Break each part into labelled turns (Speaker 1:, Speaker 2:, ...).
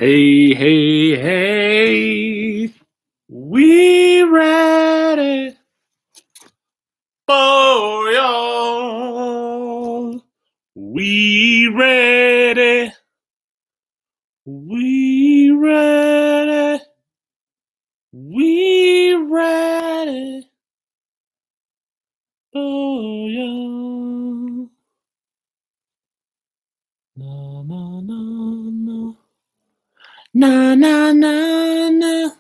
Speaker 1: Hey, hey, hey, we ready for y'all. We ready, we ready, we ready for y'all. No, no, no, no. Na, na, na, na.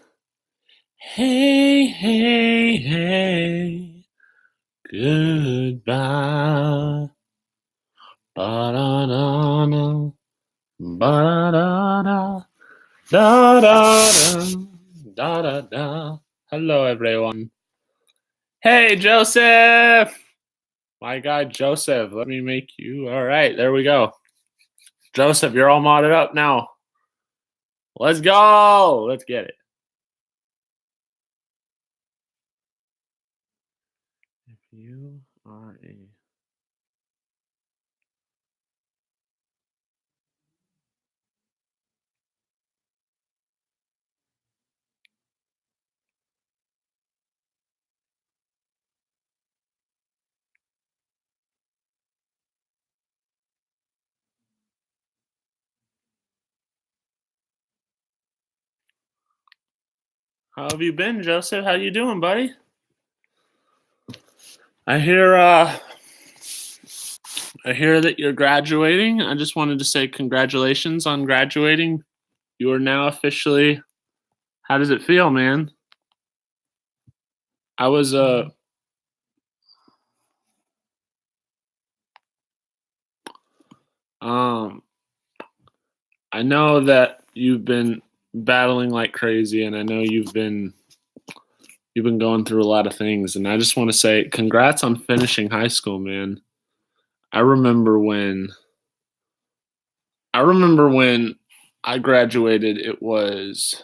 Speaker 1: Hey, hey, hey. Goodbye. Ba-da-da-da. Ba-da-da-da. Da-da-da. Da-da-da. Hello, everyone. Hey, Joseph! My guy, Joseph. Let me make you. All right, there we go. Joseph, you're all modded up now. Let's go. Let's get it. If you are a How have you been, Joseph? How you doing, buddy? I hear that you're graduating. I just wanted to say congratulations on graduating. You are now officially. How does it feel, man? I was I know that you've been battling like crazy, and I know you've been going through a lot of things, and I just want to say congrats on finishing high school, man. I remember when I graduated, it was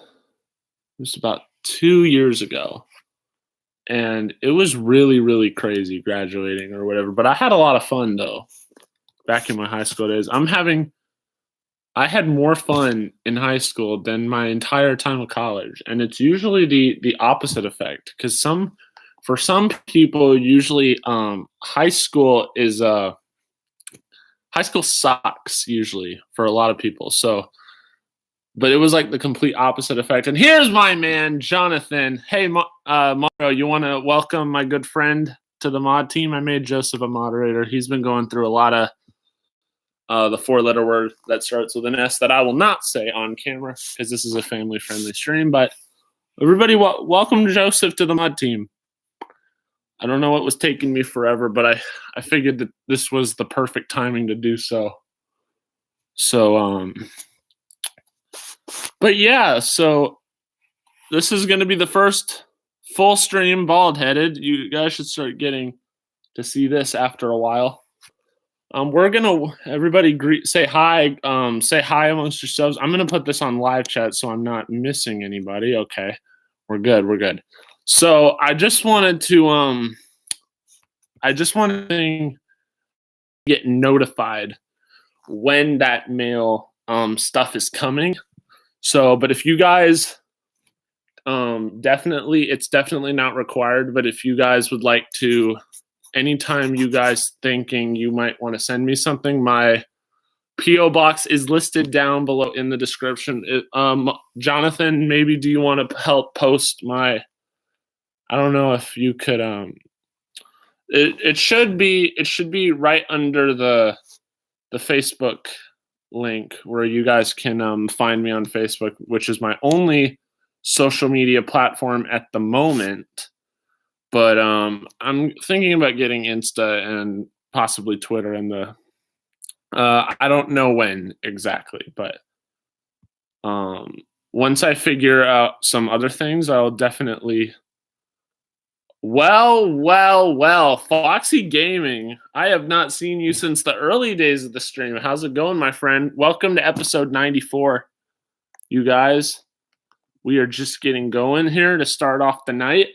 Speaker 1: about 2 years ago, and it was really, really crazy graduating or whatever, but I had a lot of fun though back in my high school days. I had more fun in high school than my entire time of college, and it's usually the opposite effect. Because for some people, usually high school sucks usually for a lot of people. So, but it was like the complete opposite effect. And here's my man Jonathan. Hey, Mario, you want to welcome my good friend to the mod team? I made Joseph a moderator. He's been going through a lot of the four-letter word that starts with an S that I will not say on camera because this is a family-friendly stream. But everybody, welcome Joseph to the mod team. I don't know what was taking me forever, but I figured that this was the perfect timing to do so. So, but yeah, so this is going to be the first full stream bald-headed. You guys should start getting to see this after a while. We're gonna everybody say hi amongst yourselves. I'm gonna put this on live chat so I'm not missing anybody. Okay, we're good. So I just wanted to get notified when that mail stuff is coming. So, but if you guys it's definitely not required, but if you guys would like to, anytime you guys thinking you might want to send me something, my P.O. box is listed down below in the description. Jonathan, maybe do you want to help post my? I don't know if you could. It should be right under the Facebook link where you guys can find me on Facebook, which is my only social media platform at the moment. But I'm thinking about getting Insta and possibly Twitter and the. I don't know when exactly, but once I figure out some other things, I'll definitely. Well, Foxy Gaming. I have not seen you since the early days of the stream. How's it going, my friend? Welcome to episode 94, you guys. We are just getting going here to start off the night.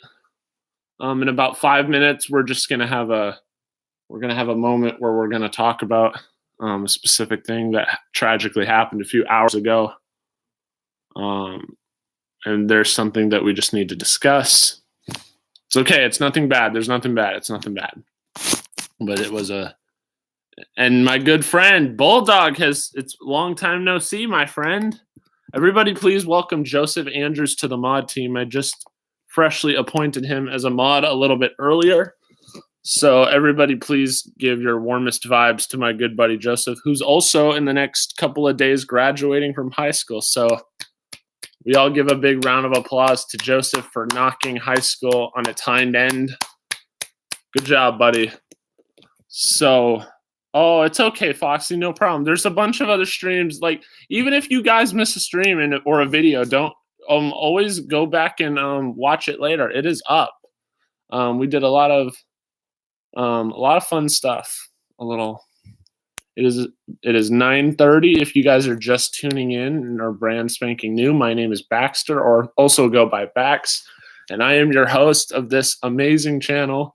Speaker 1: In about 5 minutes, we're gonna have a moment where we're gonna talk about a specific thing that tragically happened a few hours ago. And there's something that we just need to discuss. It's okay. It's nothing bad. There's nothing bad. It's nothing bad. But it was and my good friend Bulldog it's long time no see, my friend. Everybody please welcome Joseph Andrews to the mod team. I just freshly appointed him as a mod a little bit earlier. So everybody please give your warmest vibes to my good buddy Joseph, who's also in the next couple of days graduating from high school. So we all give a big round of applause to Joseph for knocking high school on its hind end. Good job, buddy. So, oh, it's okay, Foxy, no problem. There's a bunch of other streams. Like, even if you guys miss a stream or a video, don't always go back and watch it later. It is up. We did a lot of fun stuff. It is 9:30 if you guys are just tuning in and are brand spanking new. My name is Baxter, or also go by Bax, and I am your host of this amazing channel.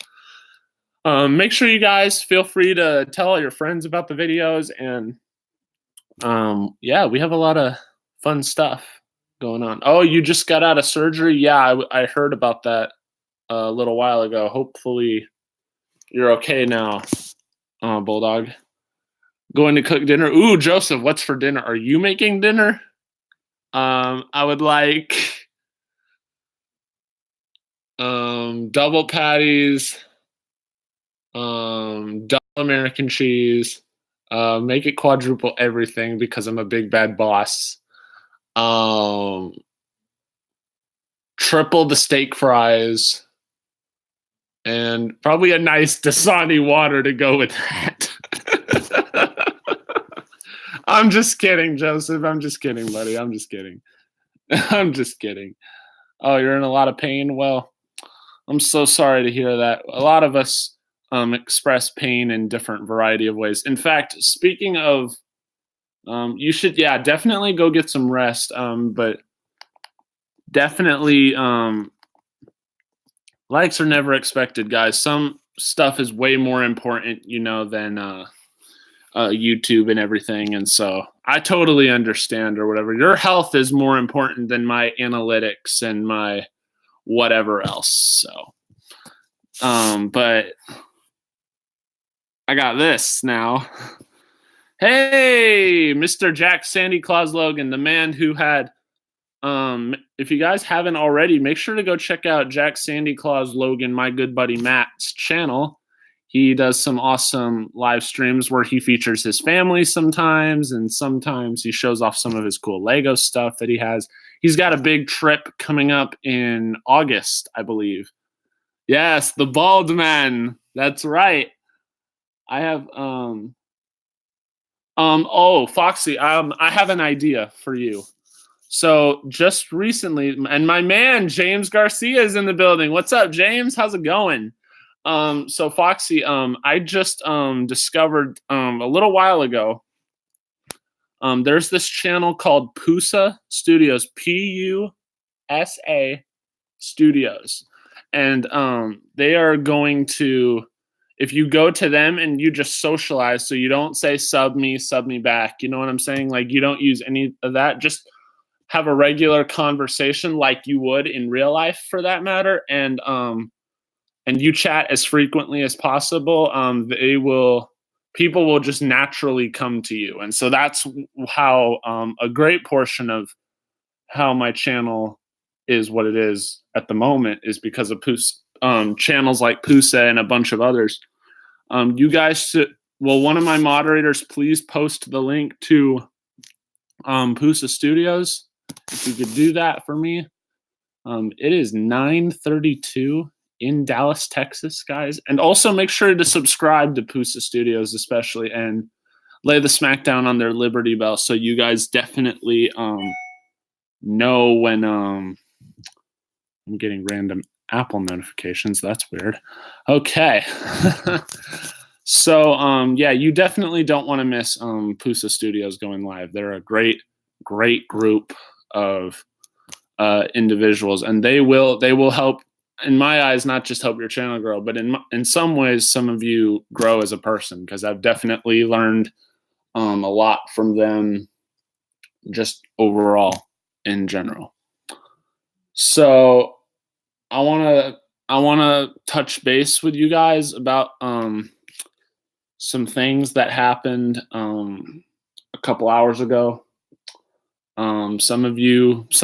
Speaker 1: Make sure you guys feel free to tell all your friends about the videos, and yeah, we have a lot of fun stuff going on. Oh, you just got out of surgery? Yeah, I heard about that a little while ago. Hopefully you're okay now, Bulldog. Going to cook dinner. Ooh, Joseph, what's for dinner? Are you making dinner? I would like double patties, double American cheese, make it quadruple everything because I'm a big bad boss. Triple the steak fries, and probably a nice Dasani water to go with that. I'm just kidding, Joseph. I'm just kidding, buddy. I'm just kidding. I'm just kidding. Oh, you're in a lot of pain? Well, I'm so sorry to hear that. A lot of us express pain in different variety of ways. In fact, speaking of, you should, yeah, definitely go get some rest. But definitely, likes are never expected, guys. Some stuff is way more important, than YouTube and everything. And so I totally understand, or whatever. Your health is more important than my analytics and my whatever else. So, but I got this now. Hey, Mr. Jack Sandy Claus Logan, the man who had, if you guys haven't already, make sure to go check out Jack Sandy Claus Logan, my good buddy Matt's channel. He does some awesome live streams where he features his family sometimes, and sometimes he shows off some of his cool Lego stuff that he has. He's got a big trip coming up in August, I believe. Yes, the bald man. That's right. I have oh, Foxy, I have an idea for you. So just recently, and my man James Garcia is in the building. What's up, James? How's it going? So Foxy, I just discovered a little while ago, there's this channel called Pusa Studios, Pusa Studios, and they are going to, if you go to them and you just socialize, so you don't say sub me back, you know what I'm saying? Like, you don't use any of that, just have a regular conversation like you would in real life, for that matter, and you chat as frequently as possible. People will just naturally come to you. And so that's how a great portion of how my channel is what it is at the moment is because of channels like Pusa and a bunch of others. You guys should, well, one of my moderators, please post the link to Pusa Studios. If you could do that for me. It is 9:32 in Dallas, Texas, guys. And also make sure to subscribe to Pusa Studios especially, and lay the smackdown on their Liberty Bell so you guys definitely know when I'm getting random Apple notifications. That's weird. Okay. So yeah, you definitely don't want to miss Pusa Studios going live. They're a great group of individuals, and they will help, in my eyes, not just help your channel grow, but in some ways, some of you grow as a person, because I've definitely learned a lot from them just overall. in general. So I wanna touch base with you guys about some things that happened a couple hours ago. Some of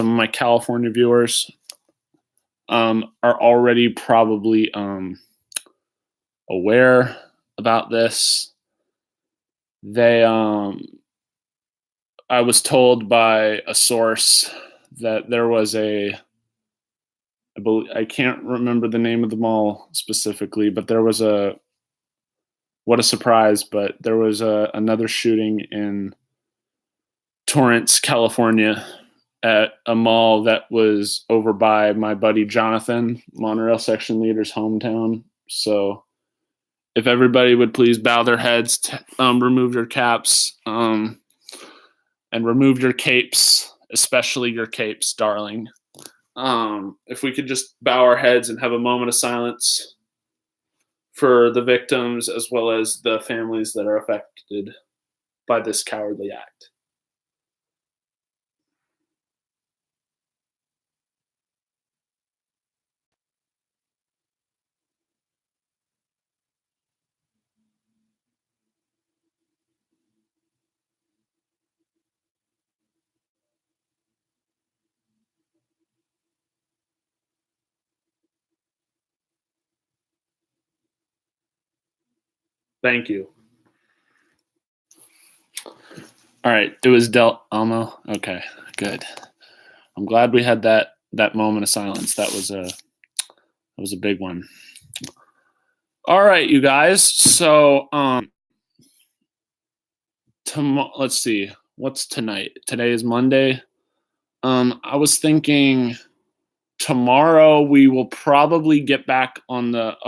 Speaker 1: my California viewers, are already probably aware about this. They I was told by a source that there was I can't remember the name of the mall specifically, but there was what a surprise, but there was another shooting in Torrance, California at a mall that was over by my buddy Jonathan, Monorail section leader's hometown. So if everybody would please bow their heads, remove your caps, and remove your capes, especially your capes, darling. If we could just bow our heads and have a moment of silence for the victims as well as the families that are affected by this cowardly act. Thank you. All right, it was Del Almo. Okay, good. I'm glad we had that moment of silence. That was a big one. All right, you guys. So let's see. What's tonight? Today is Monday. I was thinking tomorrow we will probably get back on the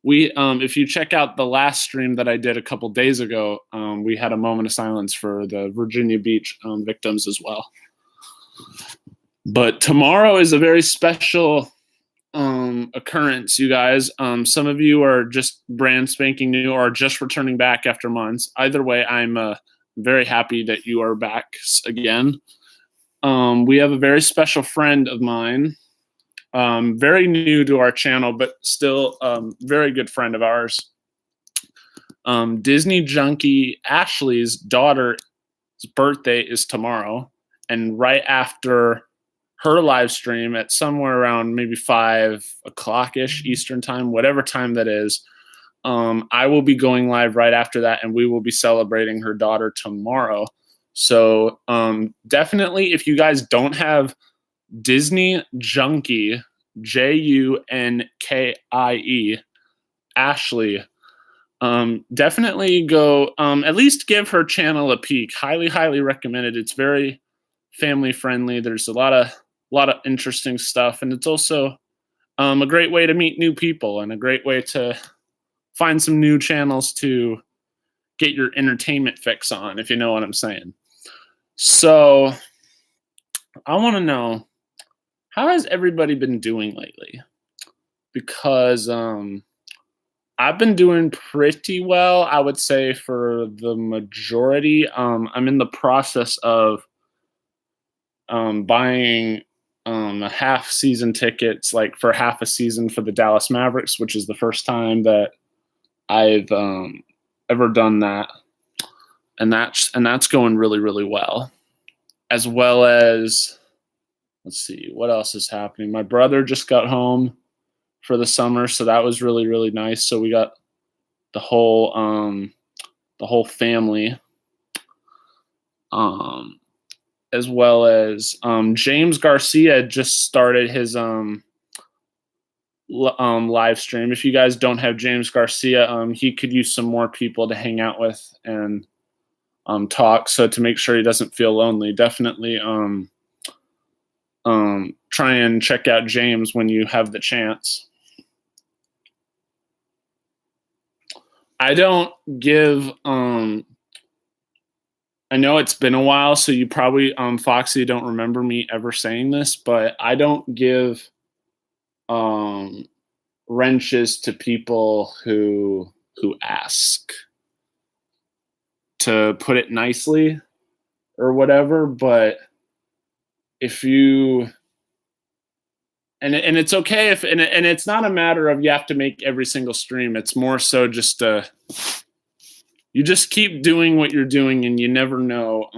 Speaker 1: if you check out the last stream that I did a couple days ago, we had a moment of silence for the Virginia Beach victims as well. But tomorrow is a very special occurrence, you guys. Some of you are just brand spanking new or just returning back after months. Either way, I'm very happy that you are back again. We have a very special friend of mine, very new to our channel, but still very good friend of ours. Disney Junkie Ashley's daughter's birthday is tomorrow, and right after her live stream at somewhere around maybe 5 o'clock ish Eastern time, whatever time that is, I will be going live right after that, and we will be celebrating her daughter tomorrow. So definitely, if you guys don't have Disney Junkie, Junkie, Ashley, definitely go at least give her channel a peek. Highly recommended. It's very family friendly. There's a lot of interesting stuff, and it's also a great way to meet new people and a great way to find some new channels to get your entertainment fix on, if you know what I'm saying. So I want to know, how has everybody been doing lately? Because I've been doing pretty well, I would say, for the majority. I'm in the process of buying half season tickets, like for half a season for the Dallas Mavericks, which is the first time that I've ever done that, and that's going really well. As well as, let's see, what else is happening. My brother just got home for the summer, so that was really nice. So we got the whole family, as well as James Garcia just started his live stream. If you guys don't have James Garcia, he could use some more people to hang out with and talk. So to make sure he doesn't feel lonely, definitely try and check out James when you have the chance. I don't give I know it's been a while, so you probably Foxy don't remember me ever saying this, but I don't give wrenches to people who ask, to put it nicely or whatever. But if you and it's okay if and it's not a matter of you have to make every single stream. It's more so just you just keep doing what you're doing and you never know.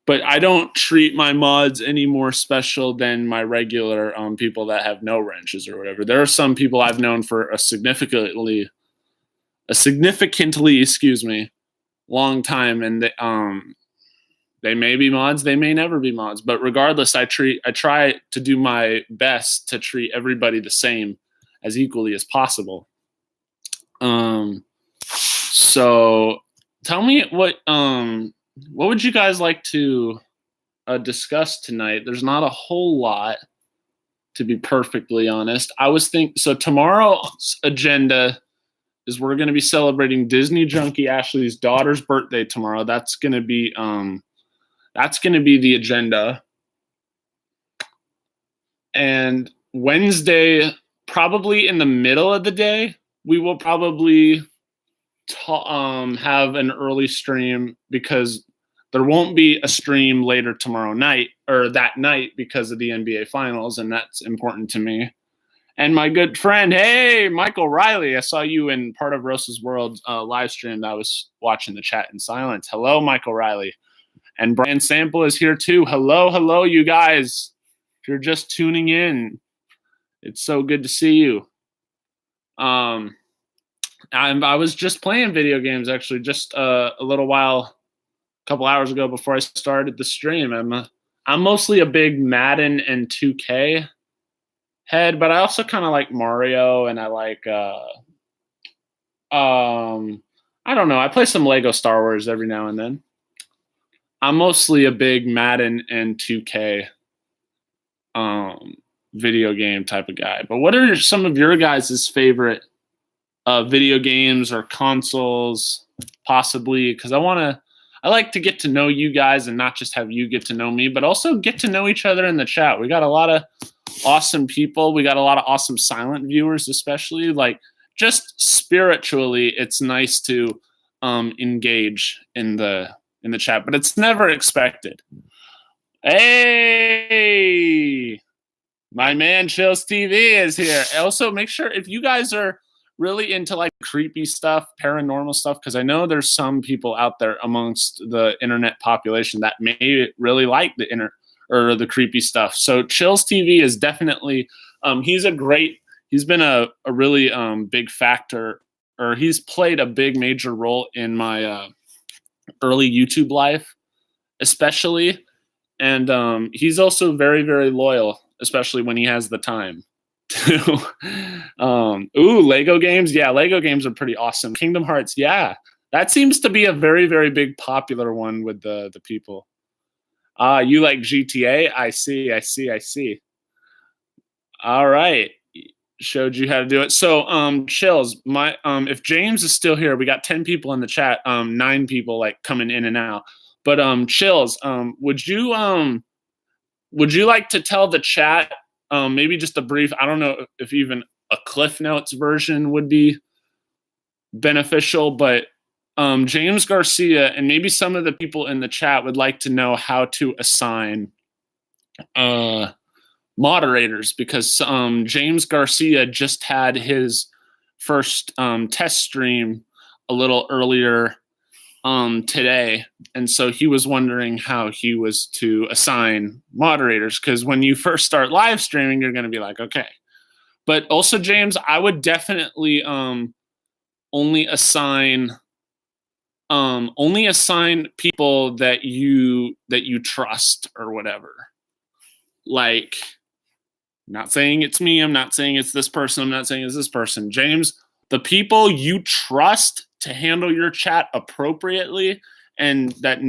Speaker 1: But I don't treat my mods any more special than my regular people that have no wrenches or whatever. There are some people I've known for a significantly, excuse me, long time, and they may be mods, they may never be mods. But regardless, I try to do my best to treat everybody the same, as equally as possible. So tell me what would you guys like to discuss tonight? There's not a whole lot, to be perfectly honest. I was thinking, so tomorrow's agenda is we're going to be celebrating Disney Junkie Ashley's daughter's birthday tomorrow. That's going to be the agenda. And Wednesday, probably in the middle of the day, we will probably have an early stream because there won't be a stream later tomorrow night or that night because of the NBA Finals, and that's important to me. And my good friend, hey, Michael Riley, I saw you in part of Rosa's World live stream. I was watching the chat in silence. Hello, Michael Riley. And Brian Sample is here too. Hello, you guys. If you're just tuning in, it's so good to see you. I was just playing video games actually just a little while, a couple hours ago before I started the stream. I'm mostly a big Madden and 2K head, but I also kind of like Mario, and I like I don't know. I play some Lego Star Wars every now and then. I'm mostly a big Madden and 2K video game type of guy. But what are some of your guys' favorite video games or consoles, possibly? Because I like to get to know you guys and not just have you get to know me, but also get to know each other in the chat. We got a lot of awesome people. We got a lot of awesome silent viewers, especially. Like, just spiritually, it's nice to engage in the chat, but it's never expected. Hey, my man Chills TV is here. Also, make sure if you guys are really into like creepy stuff, paranormal stuff, because I know there's some people out there amongst the internet population that may really like the creepy stuff. So Chills TV is definitely he's been a really big factor, or he's played a big major role in my early YouTube life, especially. And he's also very, very loyal, especially when he has the time. Lego games. Yeah, Lego games are pretty awesome. Kingdom Hearts. Yeah, that seems to be a very, very big popular one with the people. You like GTA? I see. All right. Showed you how to do it. So, Chills, if James is still here, we got 10 people in the chat, 9 people like coming in and out. But Chills, would you like to tell the chat maybe just a brief, I don't know if even a Cliff Notes version would be beneficial, but James Garcia and maybe some of the people in the chat would like to know how to assign moderators, because James Garcia just had his first test stream a little earlier today, and so he was wondering how he was to assign moderators, because when you first start live streaming, you're going to be like, okay. But also, James, I would definitely only assign people that you trust or whatever. Like, I'm not saying it's me, I'm not saying it's this person, I'm not saying it's this person. James, the people you trust to handle your chat appropriately and that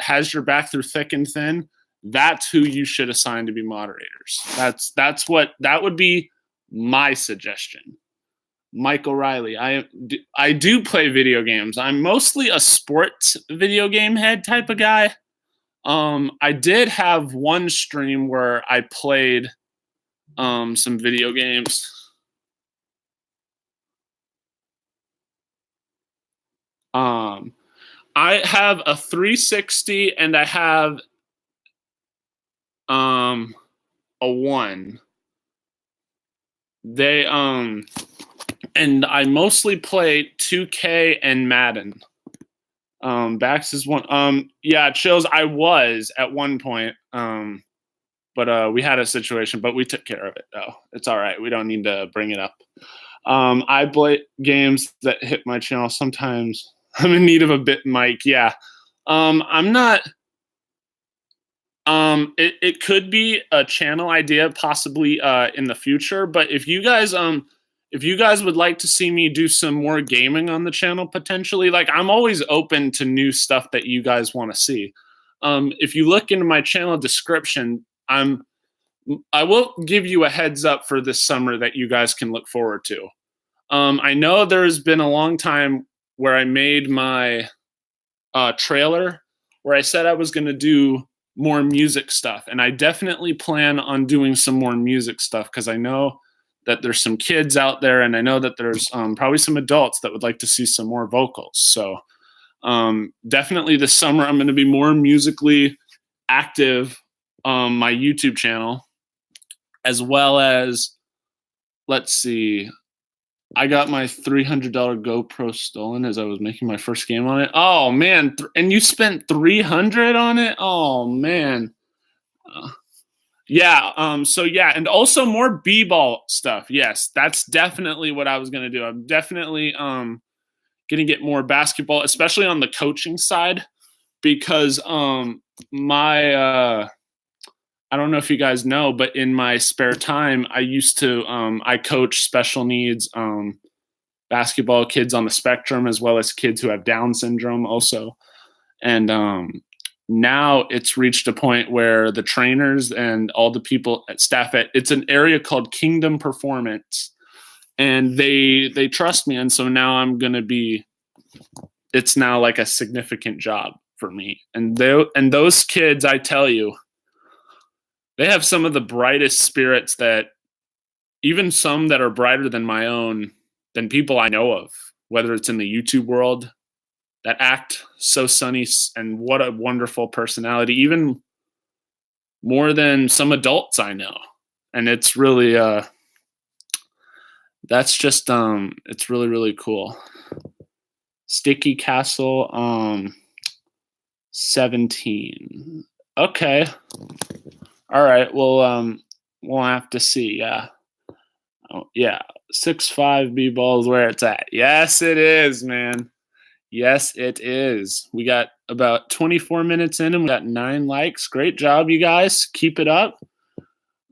Speaker 1: has your back through thick and thin, that's who you should assign to be moderators. That would be my suggestion. Michael Riley, I do play video games. I'm mostly a sports video game head type of guy. I did have one stream where I played some video games. I have a 360 and I have a 1. They and I mostly play 2K and Madden. Bax is 1. Yeah, Chills, I was at one point. But we had a situation, but we took care of it though. It's all right. We don't need to bring it up. I play games that hit my channel sometimes. I'm in need of a bit mic. Yeah. I'm not. It could be a channel idea possibly in the future, but if you guys would like to see me do some more gaming on the channel potentially, like I'm always open to new stuff that you guys want to see. If you look into my channel description, I will give you a heads up for this summer that you guys can look forward to. I know there's been a long time where I made my trailer where I said I was going to do more music stuff, and I definitely plan on doing some more music stuff because I know that there's some kids out there, and I know that there's probably some adults that would like to see some more vocals. So definitely this summer I'm going to be more musically active on my YouTube channel, as well as, let's see, I got my $300 GoPro stolen as I was making my first game on it. Oh man, and you spent $300 on it? Oh man. Yeah, so yeah, and also more b-ball stuff. Yes, that's definitely what I was going to do. I'm definitely going to get more basketball, especially on the coaching side, because my I don't know if you guys know, but in my spare time, I used to I coach special needs basketball kids on the spectrum, as well as kids who have Down syndrome also. And now it's reached a point where the trainers and all the people at staff at, it's an area called Kingdom Performance, and they trust me. And so now I'm going to be, it's now like a significant job for me. And those kids, I tell you, they have some of the brightest spirits, that even some that are brighter than my own, than people I know of, whether it's in the YouTube world, that act so sunny, and what a wonderful personality, even more than some adults I know. And it's really, that's just, it's really, really cool. Sticky Castle, 17. Okay. All right. Well, we'll have to see. Yeah. Oh, yeah. 6'5" B-ball is where it's at. Yes, it is, man. Yes, it is. We got about 24 minutes in and we got 9 likes. Great job, you guys. Keep it up.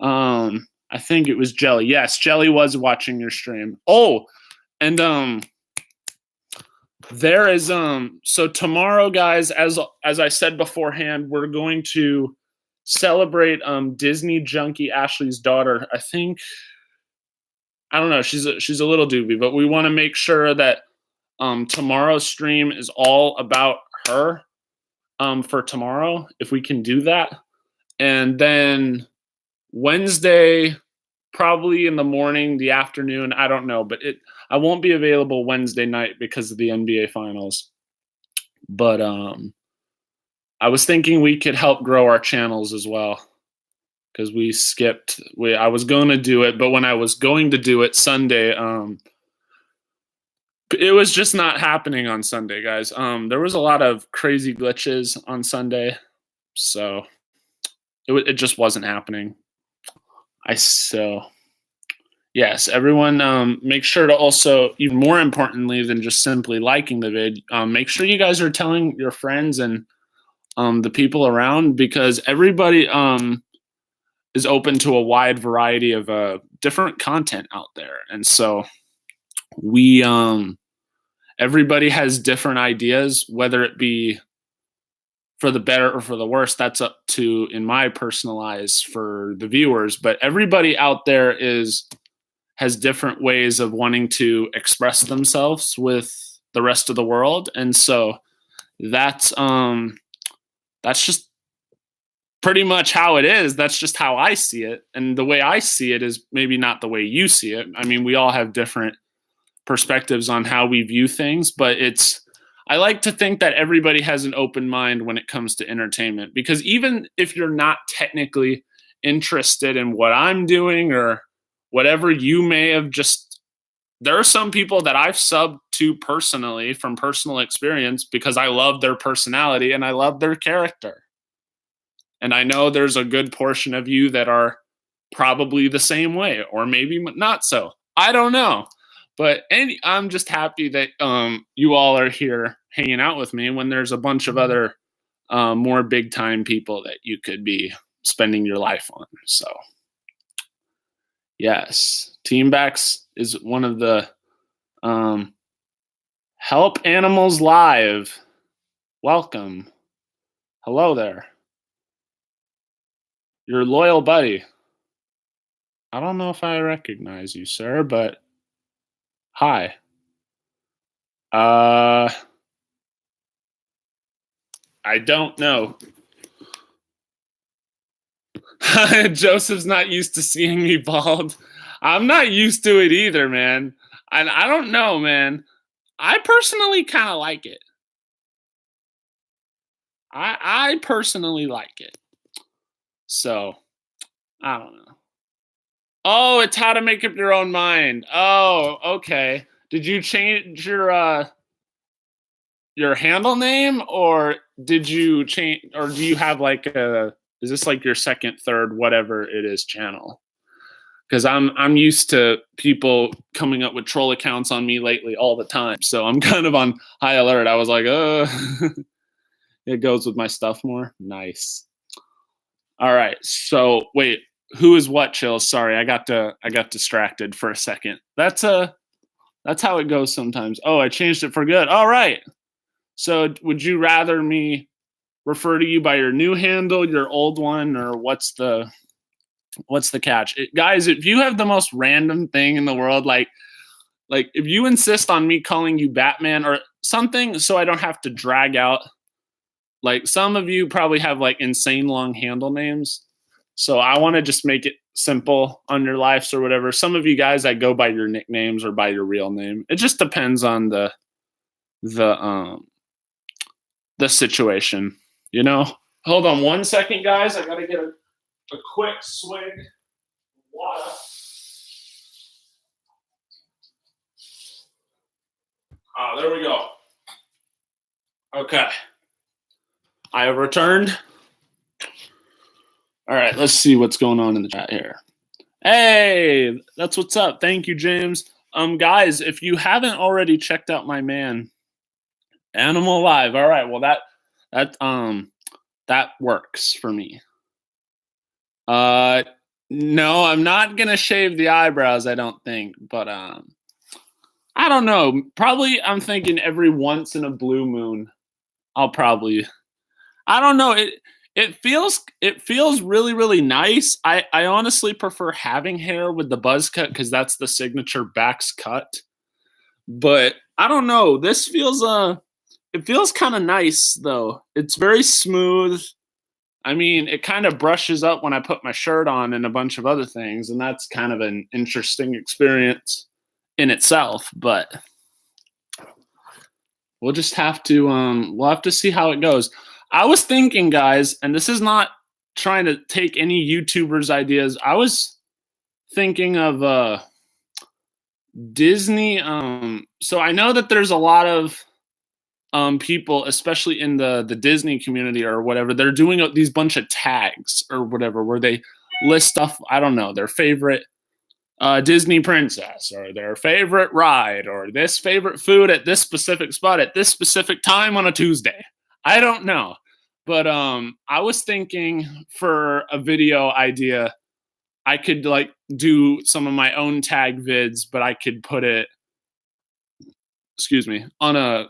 Speaker 1: I think it was Jelly. Yes, Jelly was watching your stream. Oh, and there is so tomorrow, guys, as I said beforehand, we're going to celebrate Disney junkie Ashley's daughter. I think, I don't know, she's a little doobie, but we want to make sure that tomorrow's stream is all about her for tomorrow, if we can do that. And then Wednesday, probably in the morning, the afternoon, I don't know, but I won't be available Wednesday night because of the NBA finals. But I was thinking we could help grow our channels as well, because I was going to do it, but when I was going to do it Sunday, it was just not happening on Sunday, guys. There was a lot of crazy glitches on Sunday, so it just wasn't happening. Yes, everyone, make sure to also, even more importantly than just simply liking the vid, make sure you guys are telling your friends and the people around, because everybody is open to a wide variety of different content out there. And so we everybody has different ideas, whether it be for the better or for the worse. That's up to, in my personal eyes, for the viewers. But everybody out there has different ways of wanting to express themselves with the rest of the world. And so that's just pretty much how it is. That's just how I see it. And the way I see it is maybe not the way you see it. I mean, we all have different perspectives on how we view things, but I like to think that everybody has an open mind when it comes to entertainment, because even if you're not technically interested in what I'm doing or whatever, you may have just, there are some people that I've subbed to personally from personal experience because I love their personality and I love their character. And I know there's a good portion of you that are probably the same way, or maybe not so. I don't know. But I'm just happy that you all are here hanging out with me when there's a bunch of other more big time people that you could be spending your life on. So, yes, Team Bax is one of the Help Animals Live. Welcome. Hello there. Your loyal buddy. I don't know if I recognize you, sir, but hi. I don't know. Joseph's not used to seeing me bald. I'm not used to it either, man. And I don't know, man. I personally kind of like it. I personally like it. So, I don't know. Oh, it's how to make up your own mind. Oh, okay. Did you change your handle name, or did you change, or do you have like is this like your second, third, whatever it is channel? Because I'm used to people coming up with troll accounts on me lately all the time, so I'm kind of on high alert. I was like, it goes with my stuff more. Nice. All right. So wait, who is what, Chills? Sorry, I got distracted for a second. That's how it goes sometimes. Oh, I changed it for good. All right. So would you rather me refer to you by your new handle, your old one, or what's the catch? Guys, if you have the most random thing in the world, like if you insist on me calling you Batman or something so I don't have to drag out, like some of you probably have like insane long handle names. So I want to just make it simple on your lives or whatever. Some of you guys, I go by your nicknames or by your real name. It just depends on the situation, you know? Hold on 1 second, guys. I gotta get a quick swig of water. Oh, there we go. Okay. I have returned. All right, let's see what's going on in the chat here. Hey, that's what's up. Thank you, James. Guys, if you haven't already checked out my man, Animal Live. All right, well that works for me. No, I'm not gonna shave the eyebrows, I don't think, but I don't know. Probably I'm thinking every once in a blue moon, I'll probably, I don't know. It feels really, really nice. I honestly prefer having hair with the buzz cut because that's the signature Bax cut. But I don't know. This feels it feels kind of nice though. It's very smooth. I mean, it kind of brushes up when I put my shirt on and a bunch of other things, and that's kind of an interesting experience in itself. But we'll just have to we'll have to see how it goes. I was thinking, guys, and this is not trying to take any YouTubers' ideas. I was thinking of Disney. So I know that there's a lot of people, especially in the Disney community or whatever, they're doing these bunch of tags or whatever, where they list stuff. I don't know, their favorite Disney princess, or their favorite ride, or this favorite food at this specific spot at this specific time on a Tuesday. I don't know. But I was thinking for a video idea, I could like do some of my own tag vids, but I could put it, excuse me, on a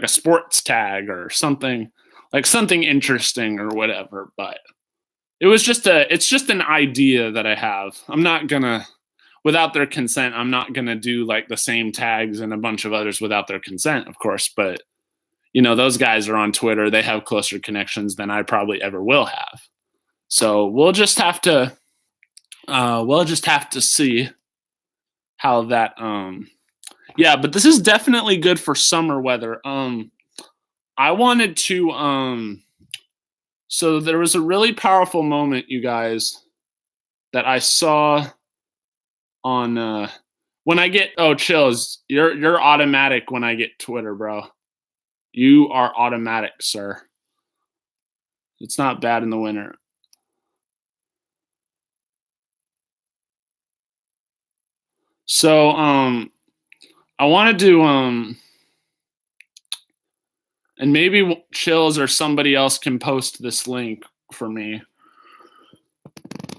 Speaker 1: sports tag or something, like something interesting or whatever. But it's just an idea that I have. I'm not gonna, without their consent, I'm not gonna do like the same tags and a bunch of others without their consent, of course. But you know, those guys are on Twitter. They have closer connections than I probably ever will have. So we'll just have to see how that Yeah, but this is definitely good for summer weather. I wanted to so there was a really powerful moment, you guys, that I saw on when I get chills. You're automatic when I get Twitter, bro. You are automatic, sir. It's not bad in the winter. So I wanted to and maybe Chills or somebody else can post this link for me.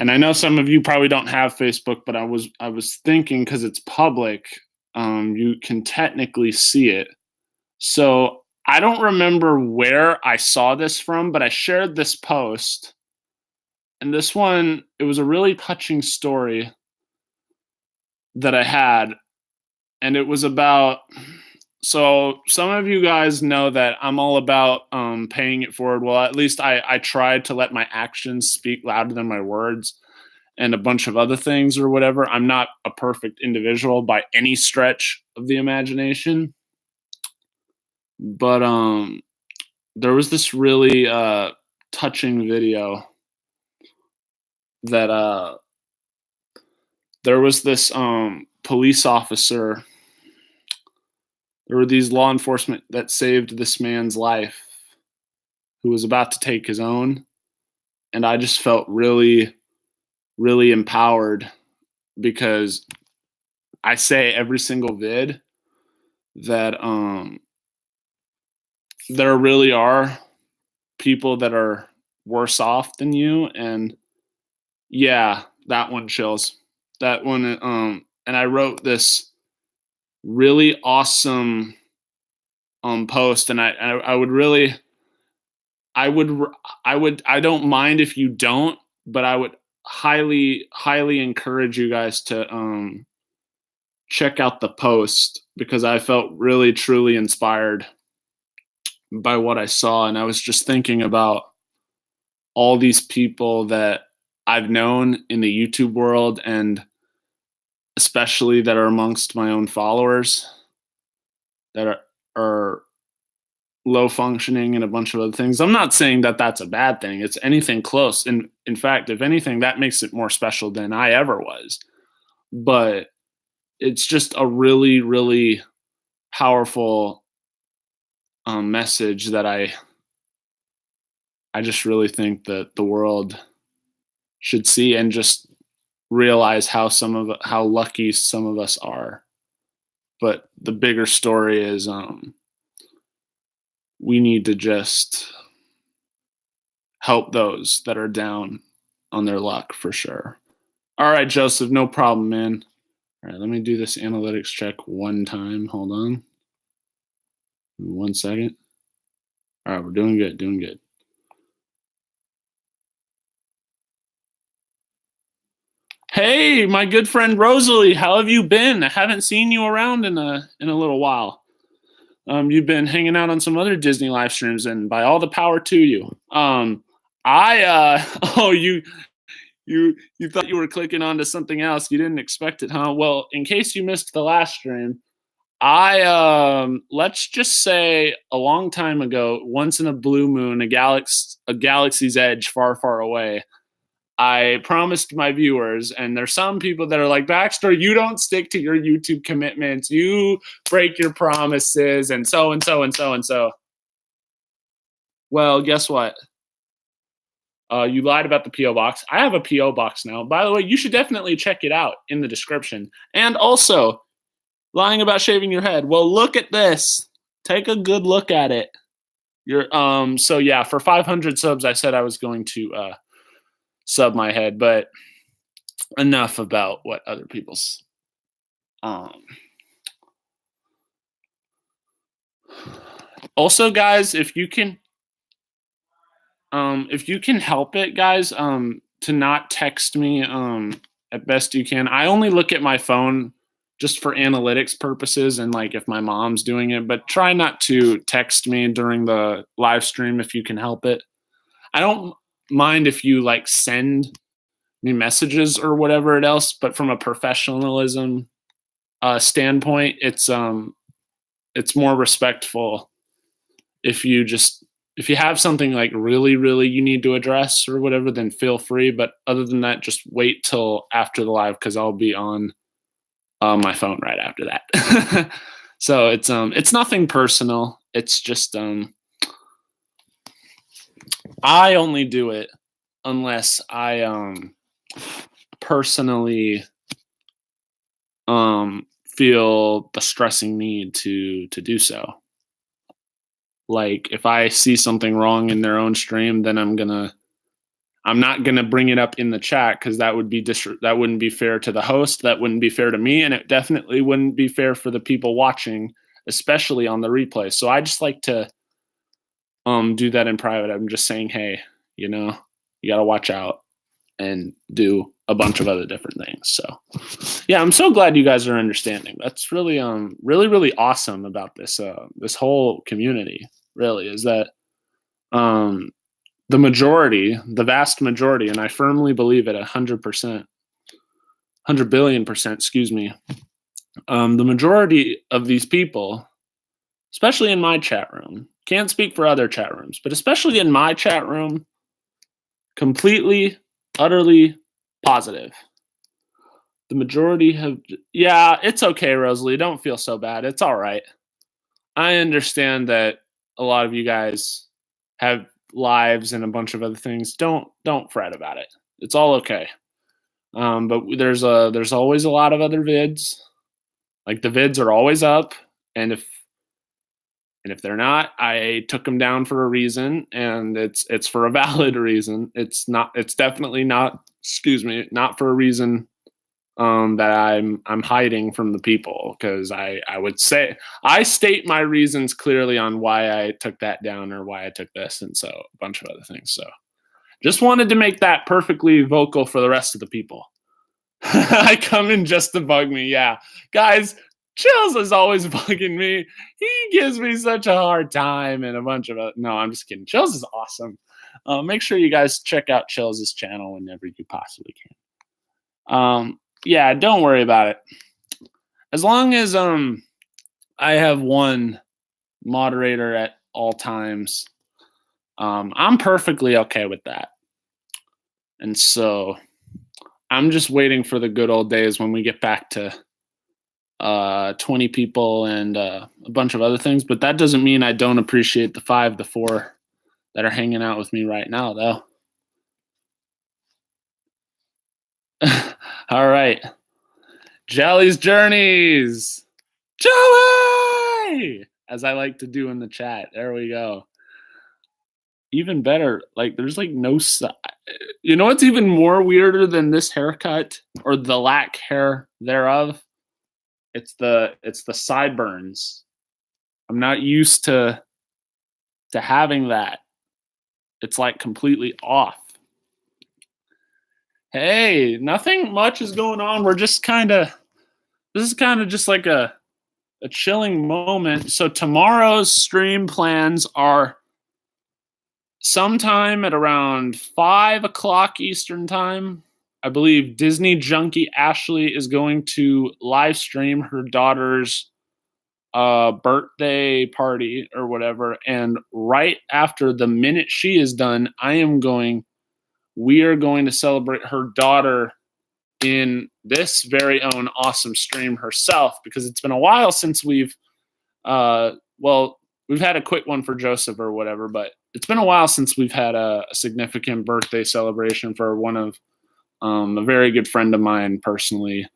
Speaker 1: And I know some of you probably don't have Facebook, but I was thinking because it's public, you can technically see it. So I don't remember where I saw this from, but I shared this post. And this one, it was a really touching story that I had. And it was about, so some of you guys know that I'm all about paying it forward. Well, at least I tried to let my actions speak louder than my words and a bunch of other things or whatever. I'm not a perfect individual by any stretch of the imagination. But there was this really touching video that there was this police officer. There were these law enforcement that saved this man's life who was about to take his own. And I just felt really, really empowered because I say every single vid that there really are people that are worse off than you. And yeah, that one chills. That one, and I wrote this really awesome post, and I would really, I don't mind if you don't, but I would highly encourage you guys to check out the post because I felt really truly inspired by what I saw, and I was just thinking about all these people that I've known in the YouTube world and especially that are amongst my own followers that are low functioning and a bunch of other things. I'm not saying that that's a bad thing. It's anything close. And in fact, if anything, that makes it more special than I ever was. But it's just a really, really powerful message that I just really think that the world should see and just realize how lucky some of us are. But the bigger story is we need to just help those that are down on their luck for sure. All right, Joseph, no problem, man. All right, let me do this analytics check one time. Hold on. 1 second. All right, we're doing good, doing good. Hey, my good friend Rosalie, how have you been? I haven't seen you around in a little while. You've been hanging out on some other Disney live streams, and by all the power to you. Oh, you thought you were clicking onto something else. You didn't expect it, huh? Well, in case you missed the last stream, I let's just say a long time ago, once in a blue moon, a galaxy's edge far, far away, I promised my viewers, and there's some people that are like, Baxter, you don't stick to your YouTube commitments. You break your promises, and so and so and so and so. Well, guess what? You lied about the P.O. box. I have a P.O. box now. By the way, you should definitely check it out in the description. And also, lying about shaving your head. Well, look at this. Take a good look at it. So yeah, for 500 subs, I said I was going to sub my head, but enough about what other people's also, guys, if you can help it, guys, to not text me at best you can. I only look at my phone just for analytics purposes and like if my mom's doing it, but try not to text me during the live stream if you can help it. I don't mind if you like send me messages or whatever else, but from a professionalism standpoint, it's more respectful if you have something like really, really you need to address or whatever, then feel free. But other than that, just wait till after the live because I'll be on my phone right after that. So it's nothing personal. It's just I only do it unless I personally feel the stressing need to do so. Like if I see something wrong in their own stream, then I'm not gonna bring it up in the chat because that would be that wouldn't be fair to the host. That wouldn't be fair to me, and it definitely wouldn't be fair for the people watching, especially on the replay. So I just like to do that in private. I'm just saying, hey, you gotta watch out and do a bunch of other different things. So yeah, I'm so glad you guys are understanding. That's really really awesome about this this whole community, really, is that the vast majority, and I firmly believe it 100%, 100 billion percent, excuse me, the majority of these people, especially in my chat room, can't speak for other chat rooms, but especially in my chat room, completely, utterly positive. The majority yeah, it's okay, Rosalie. Don't feel so bad. It's all right. I understand that a lot of you guys have lives and a bunch of other things. Don't fret about it. It's all okay. But there's always a lot of other vids. Like the vids are always up, and if they're not, I took them down for a reason, and it's for a valid reason. It's definitely not, not for a reason that I'm hiding from the people, because I would say I state my reasons clearly on why I took that down or why I took this, and so a bunch of other things. So just wanted to make that perfectly vocal for the rest of the people. I come in just to bug me. Yeah, guys, Chills is always bugging me. He gives me such a hard time and a bunch of no, I'm just kidding. Chills is awesome. Make sure you guys check out Chills' channel whenever you possibly can. Yeah, don't worry about it. As long as I have one moderator at all times, I'm perfectly okay with that. And so I'm just waiting for the good old days when we get back to 20 people and a bunch of other things. But that doesn't mean I don't appreciate the 5 to 4 that are hanging out with me right now, though. All right. Jelly's Journeys. Jelly! As I like to do in the chat. There we go. Even better, like there's like no side. You know what's even more weirder than this haircut or the lack hair thereof? It's the sideburns. I'm not used to having that. It's like completely off. Hey, nothing much is going on. We're just this is kind of just like a chilling moment. So tomorrow's stream plans are sometime at around 5 o'clock Eastern time. I believe Disney Junkie Ashley is going to live stream her daughter's birthday party or whatever. And right after, the minute she is done, we are going to celebrate her daughter in this very own awesome stream herself, because it's been a while since we've had a quick one for Joseph or whatever, but it's been a while since we've had a significant birthday celebration for one of a very good friend of mine personally.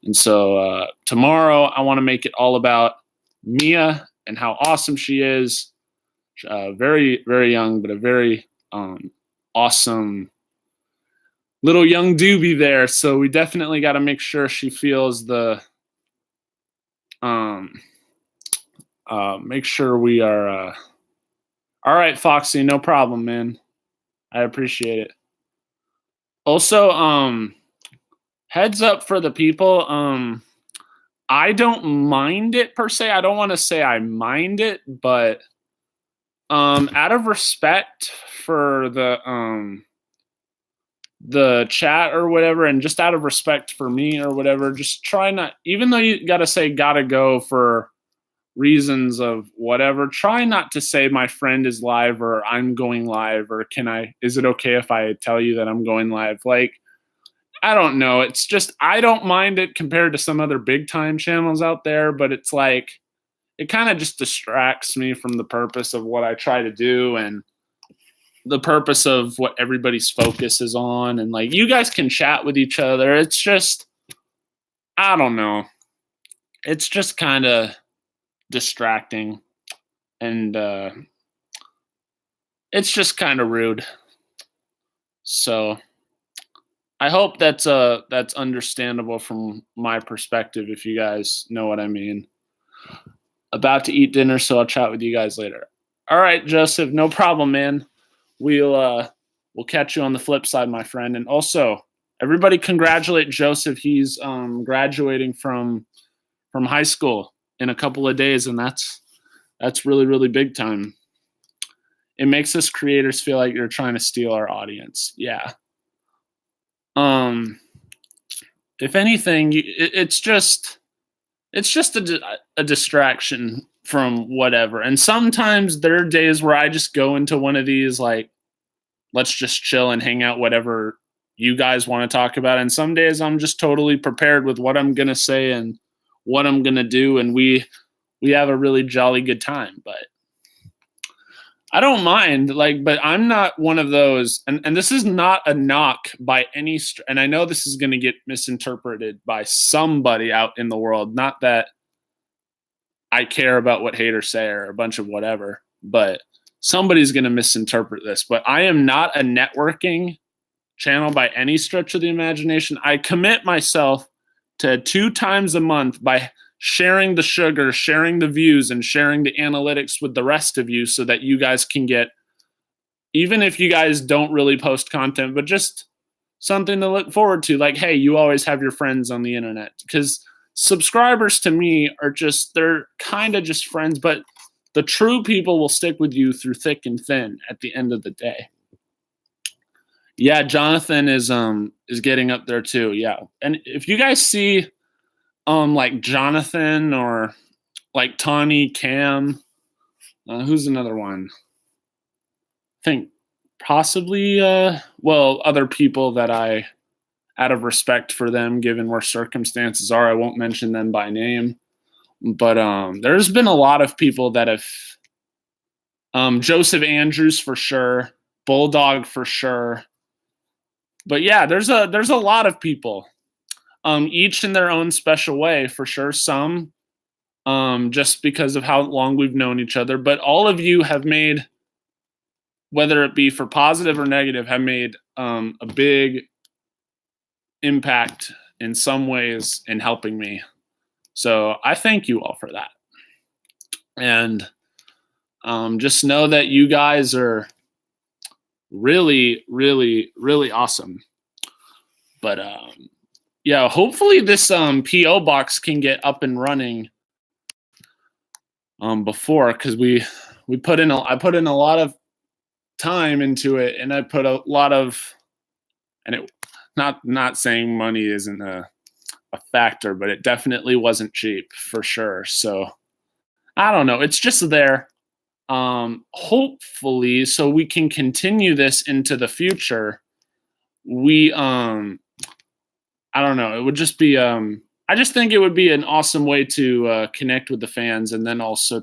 Speaker 1: And so tomorrow I want to make it all about Mia and how awesome she is. Very, very young, but a very awesome little young doobie there. So we definitely got to make sure she feels the make sure we are all right, Foxy, no problem, man. I appreciate it. Also, heads up for the people, I don't mind it per se. I don't want to say I mind it, but out of respect for the the chat or whatever, and just out of respect for me or whatever, just try not, even though you gotta say gotta go for reasons of whatever, try not to say my friend is live or I'm going live or is it okay if I tell you that I'm going live? Like, I don't know. It's just, I don't mind it compared to some other big time channels out there, but it's like, it kind of just distracts me from the purpose of what I try to do and the purpose of what everybody's focus is on. And like, you guys can chat with each other. It's just, I don't know. It's just kind of distracting, and it's just kind of rude. So I hope that's understandable from my perspective, if you guys know what I mean. About to eat dinner, so I'll chat with you guys later. All right, Joseph, no problem, man. We'll catch you on the flip side, my friend. And also, everybody congratulate Joseph. He's graduating from high school in a couple of days, and that's really, really big time. It makes us creators feel like you're trying to steal our audience. Yeah. If anything, it's just a distraction from whatever. And sometimes there are days where I just go into one of these, like, let's just chill and hang out, whatever you guys want to talk about. And some days I'm just totally prepared with what I'm going to say and what I'm going to do. And we have a really jolly good time, but I don't mind, like, but I'm not one of those, and this is not a knock by any, and I know this is going to get misinterpreted by somebody out in the world. Not that I care about what haters say or a bunch of whatever, but somebody's going to misinterpret this. But I am not a networking channel by any stretch of the imagination. I commit myself to 2 times a month by sharing the sugar, sharing the views, and sharing the analytics with the rest of you so that you guys can get, even if you guys don't really post content, but just something to look forward to. Like, hey, you always have your friends on the internet. Because subscribers to me are just, they're kind of just friends, but the true people will stick with you through thick and thin at the end of the day. Yeah, Jonathan is getting up there too. Yeah. And if you guys see like Jonathan or like Tawny, Cam, who's another one? I think possibly other people that I, out of respect for them, given where circumstances are, I won't mention them by name. But there's been a lot of people that have Joseph Andrews for sure, Bulldog for sure. But yeah, there's a lot of people. Each in their own special way, for sure. Some just because of how long we've known each other. But all of you have made, whether it be for positive or negative, have made a big impact in some ways in helping me. So I thank you all for that. And just know that you guys are really, really, really awesome. But yeah, hopefully this PO box can get up and running before, because I put in a lot of time into it, and I put a lot of, and it, not saying money isn't a factor, but it definitely wasn't cheap for sure. So I don't know, it's just there. Hopefully, so we can continue this into the future. We I don't know. It would just be I just think it would be an awesome way to connect with the fans, and then also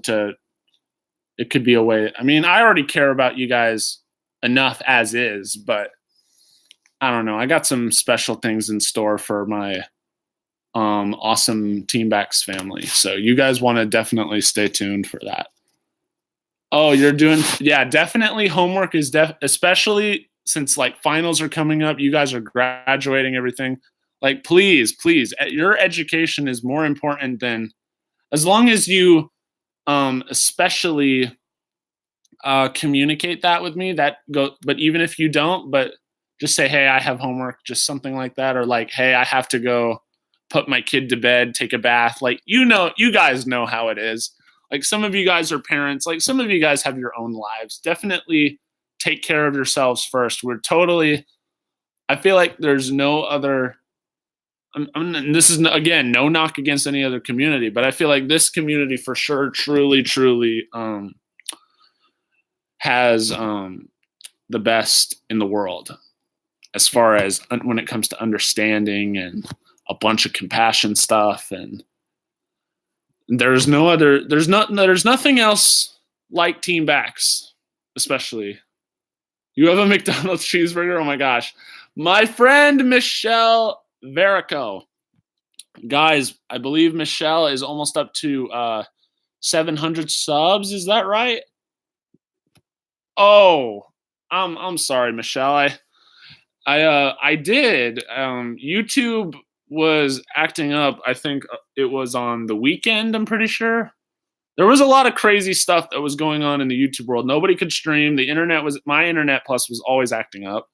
Speaker 1: it could be a way. I mean, I already care about you guys enough as is, but I don't know. I got some special things in store for my awesome Team Bax family. So you guys want to definitely stay tuned for that. Oh, you're doing, yeah, definitely homework is especially since like finals are coming up, you guys are graduating, everything. Like, please, your education is more important than, as long as you especially communicate that with me, but even if you don't, but just say, hey, I have homework, just something like that. Or like, hey, I have to go put my kid to bed, take a bath. Like, you guys know how it is. Like, some of you guys are parents. Like, some of you guys have your own lives. Definitely take care of yourselves first. We're totally I feel like there's no other. This is again no knock against any other community, but I feel like this community for sure, truly, has the best in the world as far as when it comes to understanding and a bunch of compassion stuff. And there's nothing else like Team Bax, especially. You have a McDonald's cheeseburger? Oh my gosh. My friend Michelle Verico. Guys, I believe Michelle is almost up to 700 subs. Is that right? Oh, I'm sorry, Michelle. I did. YouTube was acting up. I think it was on the weekend, I'm pretty sure. There was a lot of crazy stuff that was going on in the YouTube world. Nobody could stream. My internet plus was always acting up.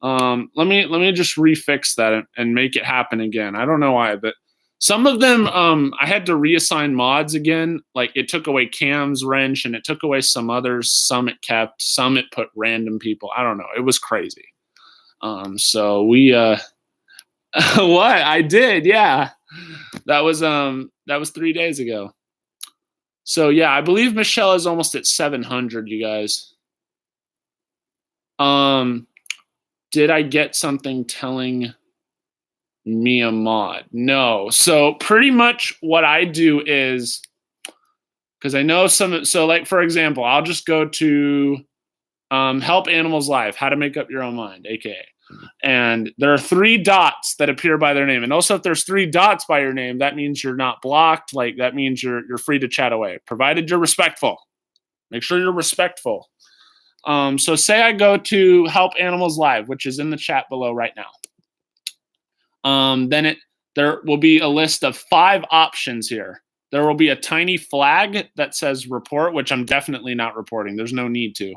Speaker 1: Let me just refix that and make it happen again. I don't know why, but some of them I had to reassign mods again. Like it took away Cam's wrench and it took away some others. Some it kept, some it put random people. I don't know. It was crazy. So we what? I did, yeah. That was 3 days ago. So yeah, I believe Michelle is almost at 700, you guys. Did I get something telling me a mod? No. So pretty much what I do is, because I know so like for example, I'll just go to Help Animals Live, How to Make Up Your Own Mind, aka. And there are 3 dots that appear by their name. And also if there's 3 dots by your name, that means you're not blocked. Like that means you're free to chat away, provided you're respectful. Make sure you're respectful. So say I go to Help Animals Live, which is in the chat below right now. Then there will be a list of 5 options here. There will be a tiny flag that says report, which I'm definitely not reporting. There's no need to.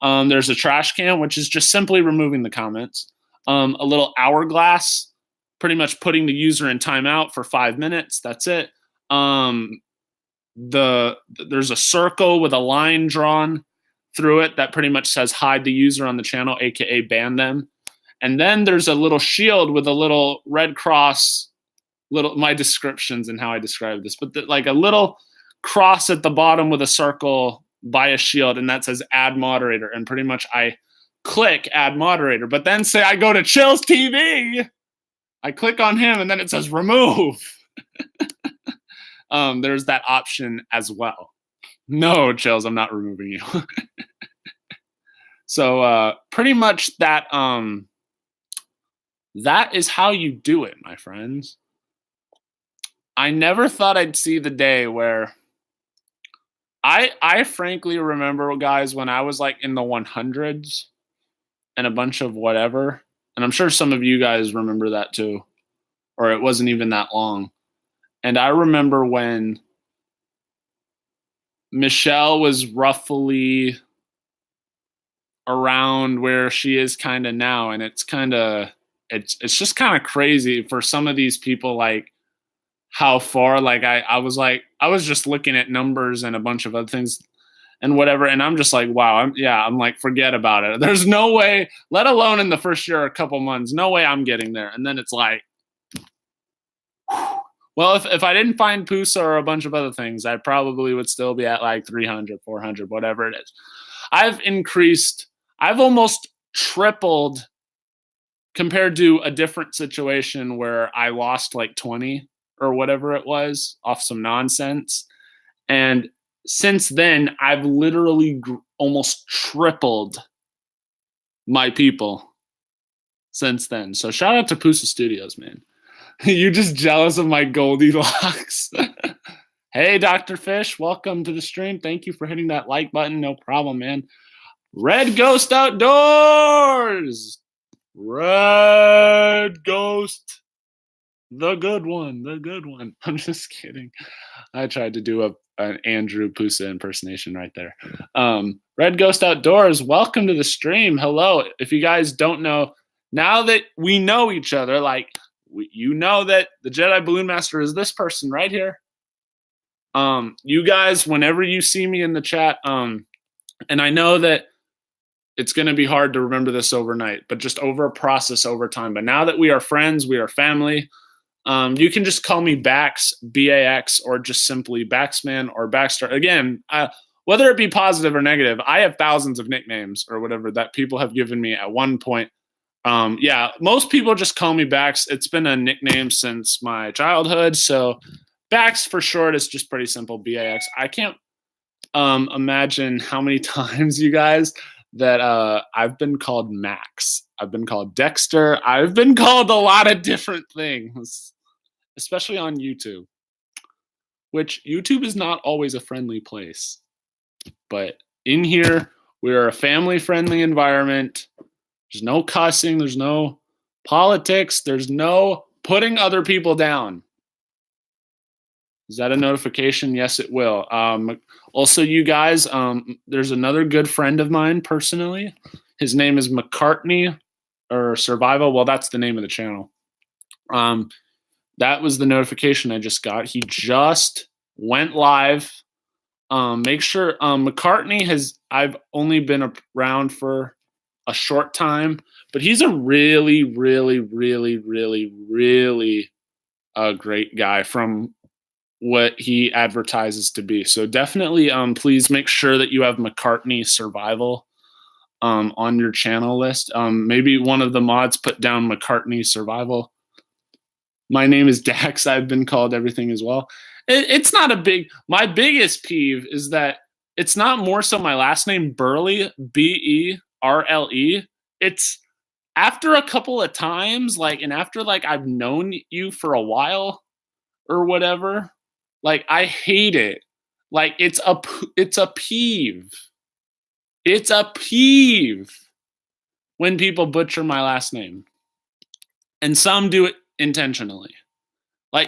Speaker 1: There's a trash can, which is just simply removing the comments. A little hourglass, pretty much putting the user in timeout for 5 minutes. That's it. There's a circle with a line drawn through it that pretty much says hide the user on the channel, aka ban them. And then there's a little shield with a little red cross, my descriptions and how I describe this, but like a little cross at the bottom with a circle by a shield, and that says add moderator. And pretty much I click add moderator, but then say I go to Chills TV, I click on him, and then it says remove. There's that option as well. No, Chills, I'm not removing you. So pretty much that is how you do it, my friends. I never thought I'd see the day where I frankly remember, guys, when I was like in the 100s and a bunch of whatever, and I'm sure some of you guys remember that too, or it wasn't even that long. And I remember when Michelle was roughly around where she is kind of now, and it's just kind of crazy for some of these people, like how far, like I was just looking at numbers and a bunch of other things and whatever, and I'm just like, wow, I'm like, forget about it. There's no way, let alone in the first year or a couple months, no way I'm getting there. And then it's like, well, if I didn't find Pusa or a bunch of other things, I probably would still be at like 300, 400, whatever it is. I've almost tripled compared to a different situation where I lost like 20 or whatever it was off some nonsense. And since then, I've literally almost tripled my people since then. So shout out to Pusa Studios, man. You just jealous of my Goldilocks. Hey, Dr. Fish, welcome to the stream. Thank you for hitting that like button. No problem, man. Red Ghost Outdoors. Red Ghost. The good one. The good one. I'm just kidding. I tried to do an Andrew Pusa impersonation right there. Red Ghost Outdoors, welcome to the stream. Hello. If you guys don't know, now that we know each other, like, you know that the Jedi Balloon Master is this person right here. You guys, whenever you see me in the chat, and I know that it's going to be hard to remember this overnight, but just over a process over time. But now that we are friends, we are family. You can just call me Bax, BAX, or just simply Baxman or Baxter. Again, whether it be positive or negative, I have thousands of nicknames or whatever that people have given me at one point. Yeah, most people just call me Bax. It's been a nickname since my childhood. So Bax for short is just pretty simple, BAX. I can't imagine how many times, you guys, that I've been called Max. I've been called Dexter. I've been called a lot of different things, especially on YouTube, which YouTube is not always a friendly place. But in here, we're a family-friendly environment. There's no cussing. There's no politics. There's no putting other people down. Is that a notification? Yes, it will. Also, you guys, there's another good friend of mine personally. His name is McCartney or Survival. Well, that's the name of the channel. That was the notification I just got. He just went live. Make sure McCartney I've only been around for a short time, but he's a really, really, really, really, really great guy from what he advertises to be. So definitely please make sure that you have McCartney Survival on your channel list. Maybe one of the mods put down McCartney Survival. My name is Dax. I've been called everything as well. It's not a big, my biggest peeve is that it's not more so my last name, Berle, Berle. It's after a couple of times, and after I've known you for a while or whatever, I hate it. It's a peeve. It's a peeve when people butcher my last name. And some do it intentionally.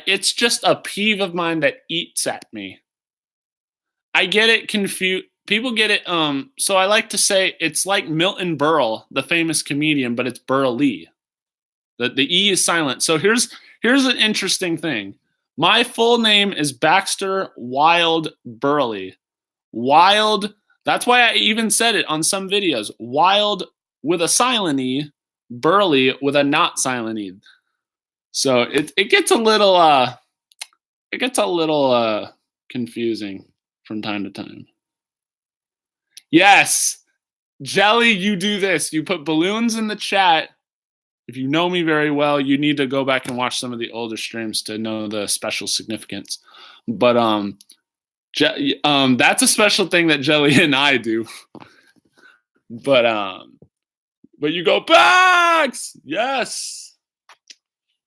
Speaker 1: It's just a peeve of mine that eats at me. I get it confused. People get it. So I like to say it's like Milton Berle, the famous comedian, but it's Berle. The E is silent. So here's an interesting thing. My full name is Baxter Wild Berle. Wild. That's why I even said it on some videos. Wild with a silent E, Berle with a not silent E. So it gets a little confusing from time to time. Yes, Jelly, you do this. You put balloons in the chat. If you know me very well, you need to go back and watch some of the older streams to know the special significance. But that's a special thing that Jelly and I do. But you go Bax! Yes.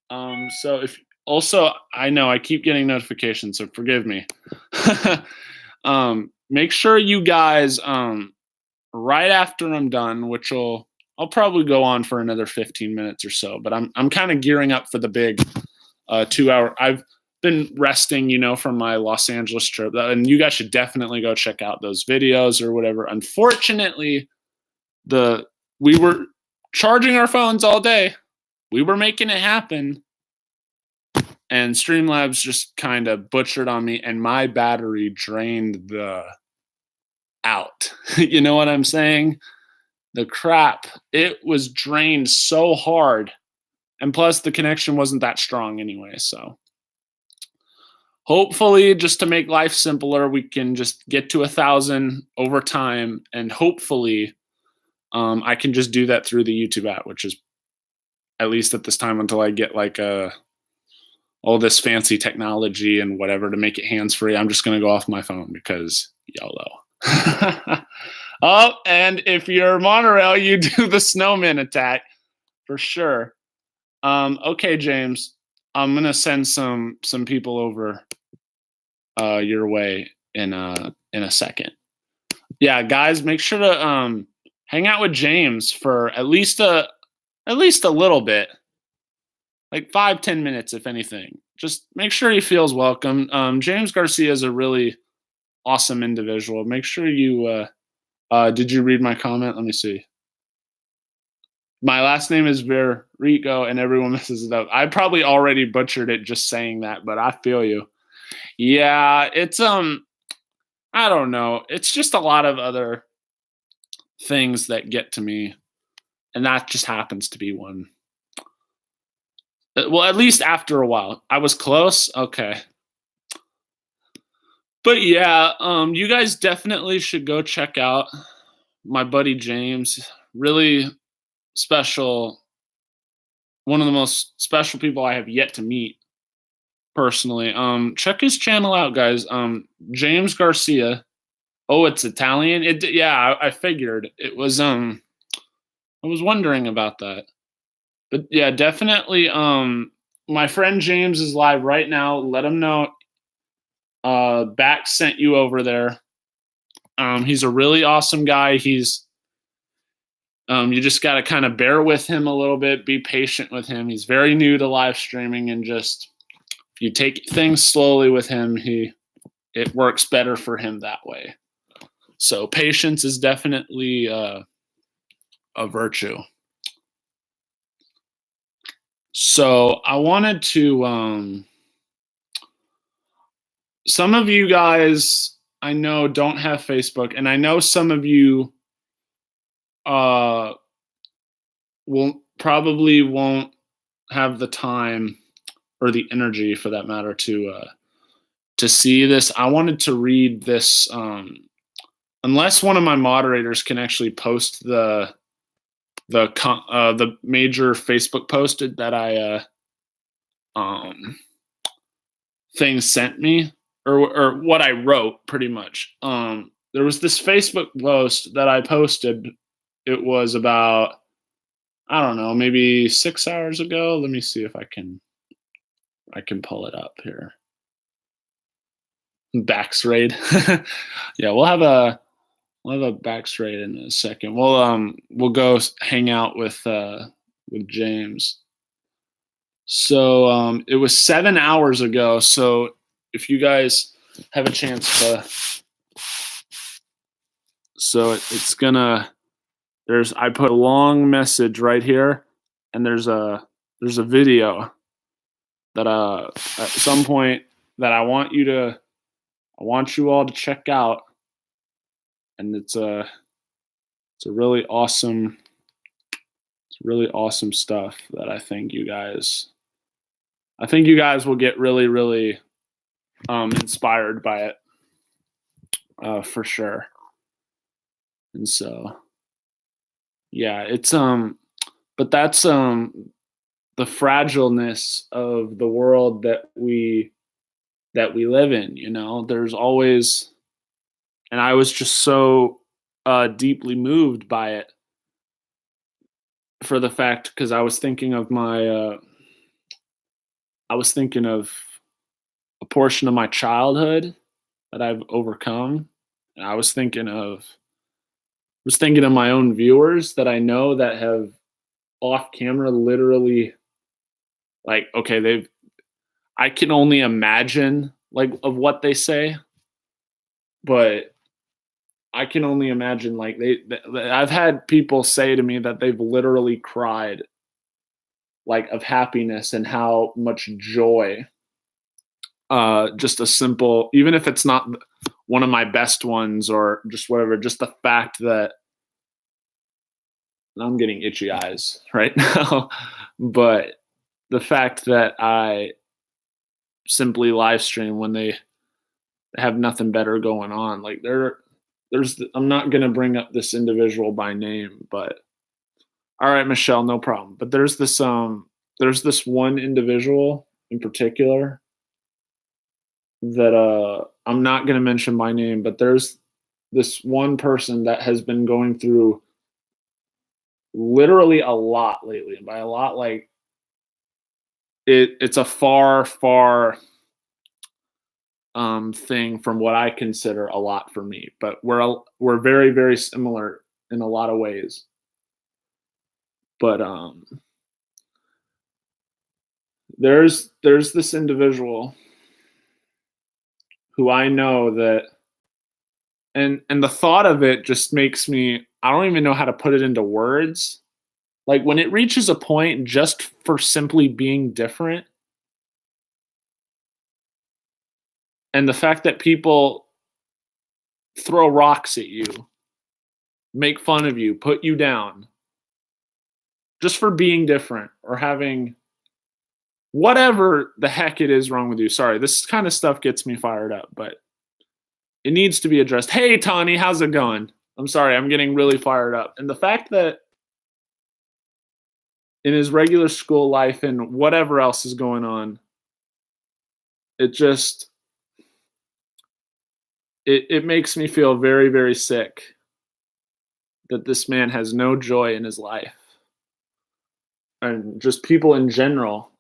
Speaker 1: So if also, I know I keep getting notifications, so forgive me. Make sure you guys right after I'm done, which I'll probably go on for another 15 minutes or so, but I'm kind of gearing up for the big 2 hour. I've been resting, from my Los Angeles trip, and you guys should definitely go check out those videos or whatever. Unfortunately, we were charging our phones all day. We were making it happen, and Streamlabs just kind of butchered on me, and my battery drained out. You know what I'm saying? The crap, it was drained so hard, and plus the connection wasn't that strong anyway. So hopefully, just to make life simpler, we can just get to 1,000 over time, and hopefully I can just do that through the YouTube app, which is at least at this time until I get all this fancy technology and whatever to make it hands-free. I'm just going to go off my phone because YOLO. Oh, and if you're monorail, you do the snowman attack for sure. Okay, James, I'm gonna send some people over your way in a second. Yeah, guys, make sure to hang out with James for at least a little bit, 5-10 minutes, if anything. Just make sure he feels welcome. James Garcia is a really awesome individual. Make sure you. Did you read my comment? Let me see. My last name is Verico, and everyone messes it up. I probably already butchered it just saying that, but I feel you. Yeah, it's I don't know. It's just a lot of other things that get to me, and that just happens to be one. Well, at least after a while. I was close? Okay. But yeah, you guys definitely should go check out my buddy James. Really special, one of the most special people I have yet to meet personally. Check his channel out, guys. James Garcia. Oh, it's Italian. Yeah, I figured it was. I was wondering about that, but yeah, definitely. My friend James is live right now. Let him know. Bax sent you over there. He's a really awesome guy. You just got to kind of bear with him a little bit. Be patient with him. He's very new to live streaming, and just if you take things slowly with him, it works better for him that way. So patience is definitely a virtue. So I wanted to, some of you guys I know don't have Facebook, and I know some of you won't have the time or the energy, for that matter, to see this. I wanted to read this, unless one of my moderators can actually post the major Facebook post that I thing sent me, or what I wrote, pretty much. There was this Facebook post that I posted. It was about, I don't know, maybe 6 hours ago. Let me see if I can pull it up here. Bax raid. Yeah, we'll have a Bax raid in a second. We'll go hang out with James. So it was 7 hours ago. So if you guys have a chance to, so it's gonna, I put a long message right here, and there's a video that at some point that I want you all to check out, and it's really awesome stuff that I think you guys will get really, really inspired by it, for sure. And so, yeah, it's but that's the fragileness of the world that we live in. There's always, and I was just so deeply moved by it, for the fact, because I was thinking of a portion of my childhood that I've overcome, and I was thinking of my own viewers that I know that have off camera literally, like, okay, I can only imagine, like, of what they say, but I can only imagine, like, I've had people say to me that they've literally cried, like, of happiness and how much joy, just a simple, even if it's not one of my best ones or just whatever, just the fact that, I'm getting itchy eyes right now, but the fact that I simply live stream when they have nothing better going on, like, I'm not going to bring up this individual by name, but all right, Michelle, no problem. But there's this one individual in particular that I'm not going to mention by name, but there's this one person that has been going through literally a lot lately. And by a lot, like, it's a far thing from what I consider a lot for me, but we're very, very similar in a lot of ways. But there's this individual who I know that, and the thought of it just makes me, I don't even know how to put it into words. Like, when it reaches a point just for simply being different, and the fact that people throw rocks at you make fun of you, put you down, just for being different or having whatever the heck it is wrong with you. Sorry, this kind of stuff gets me fired up, but it needs to be addressed. Hey, Tawny, how's it going? I'm sorry, I'm getting really fired up. And the fact that in his regular school life and whatever else is going on, it just, it makes me feel very, very sick that this man has no joy in his life. And just people in general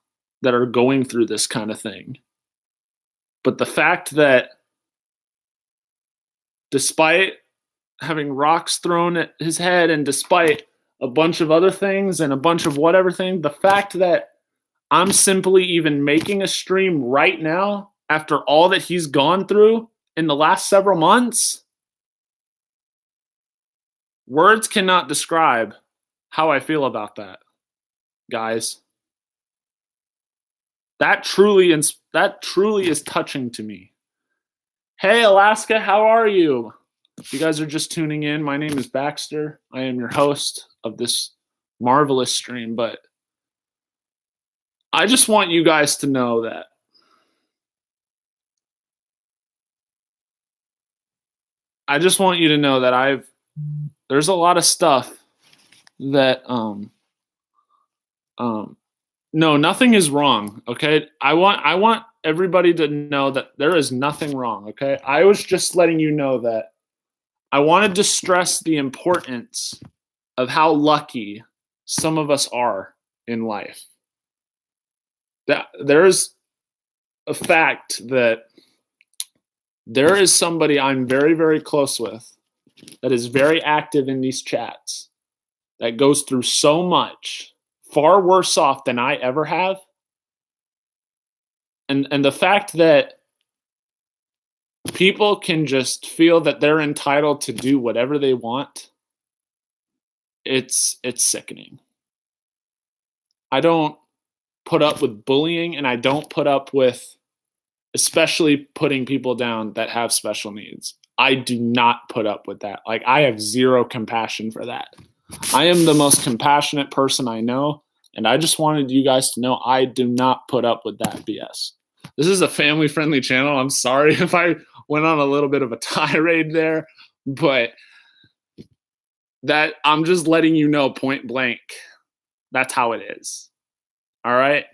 Speaker 1: that are going through this kind of thing. But the fact that despite having rocks thrown at his head and despite a bunch of other things and a bunch of whatever thing, the fact that I'm simply even making a stream right now after all that he's gone through in the last several months, words cannot describe how I feel about that, guys. That truly is touching to me. Hey, Alaska, how are you? If you guys are just tuning in, my name is Baxter. I am your host of this marvelous stream, but I just want you guys to know that there's a lot of stuff that no, nothing is wrong, okay? I want everybody to know that there is nothing wrong, okay? I was just letting you know that I wanted to stress the importance of how lucky some of us are in life. That there is a fact that there is somebody I'm very, very close with that is very active in these chats that goes through so much, far worse off than I ever have. And the fact that people can just feel that they're entitled to do whatever they want, it's sickening. I don't put up with bullying, and I don't put up with especially putting people down that have special needs. I do not put up with that. Like, I have zero compassion for that. I am the most compassionate person I know, and I just wanted you guys to know I do not put up with that BS. This is a family-friendly channel. I'm sorry if I went on a little bit of a tirade there, but that I'm just letting you know point blank. That's how it is. All right?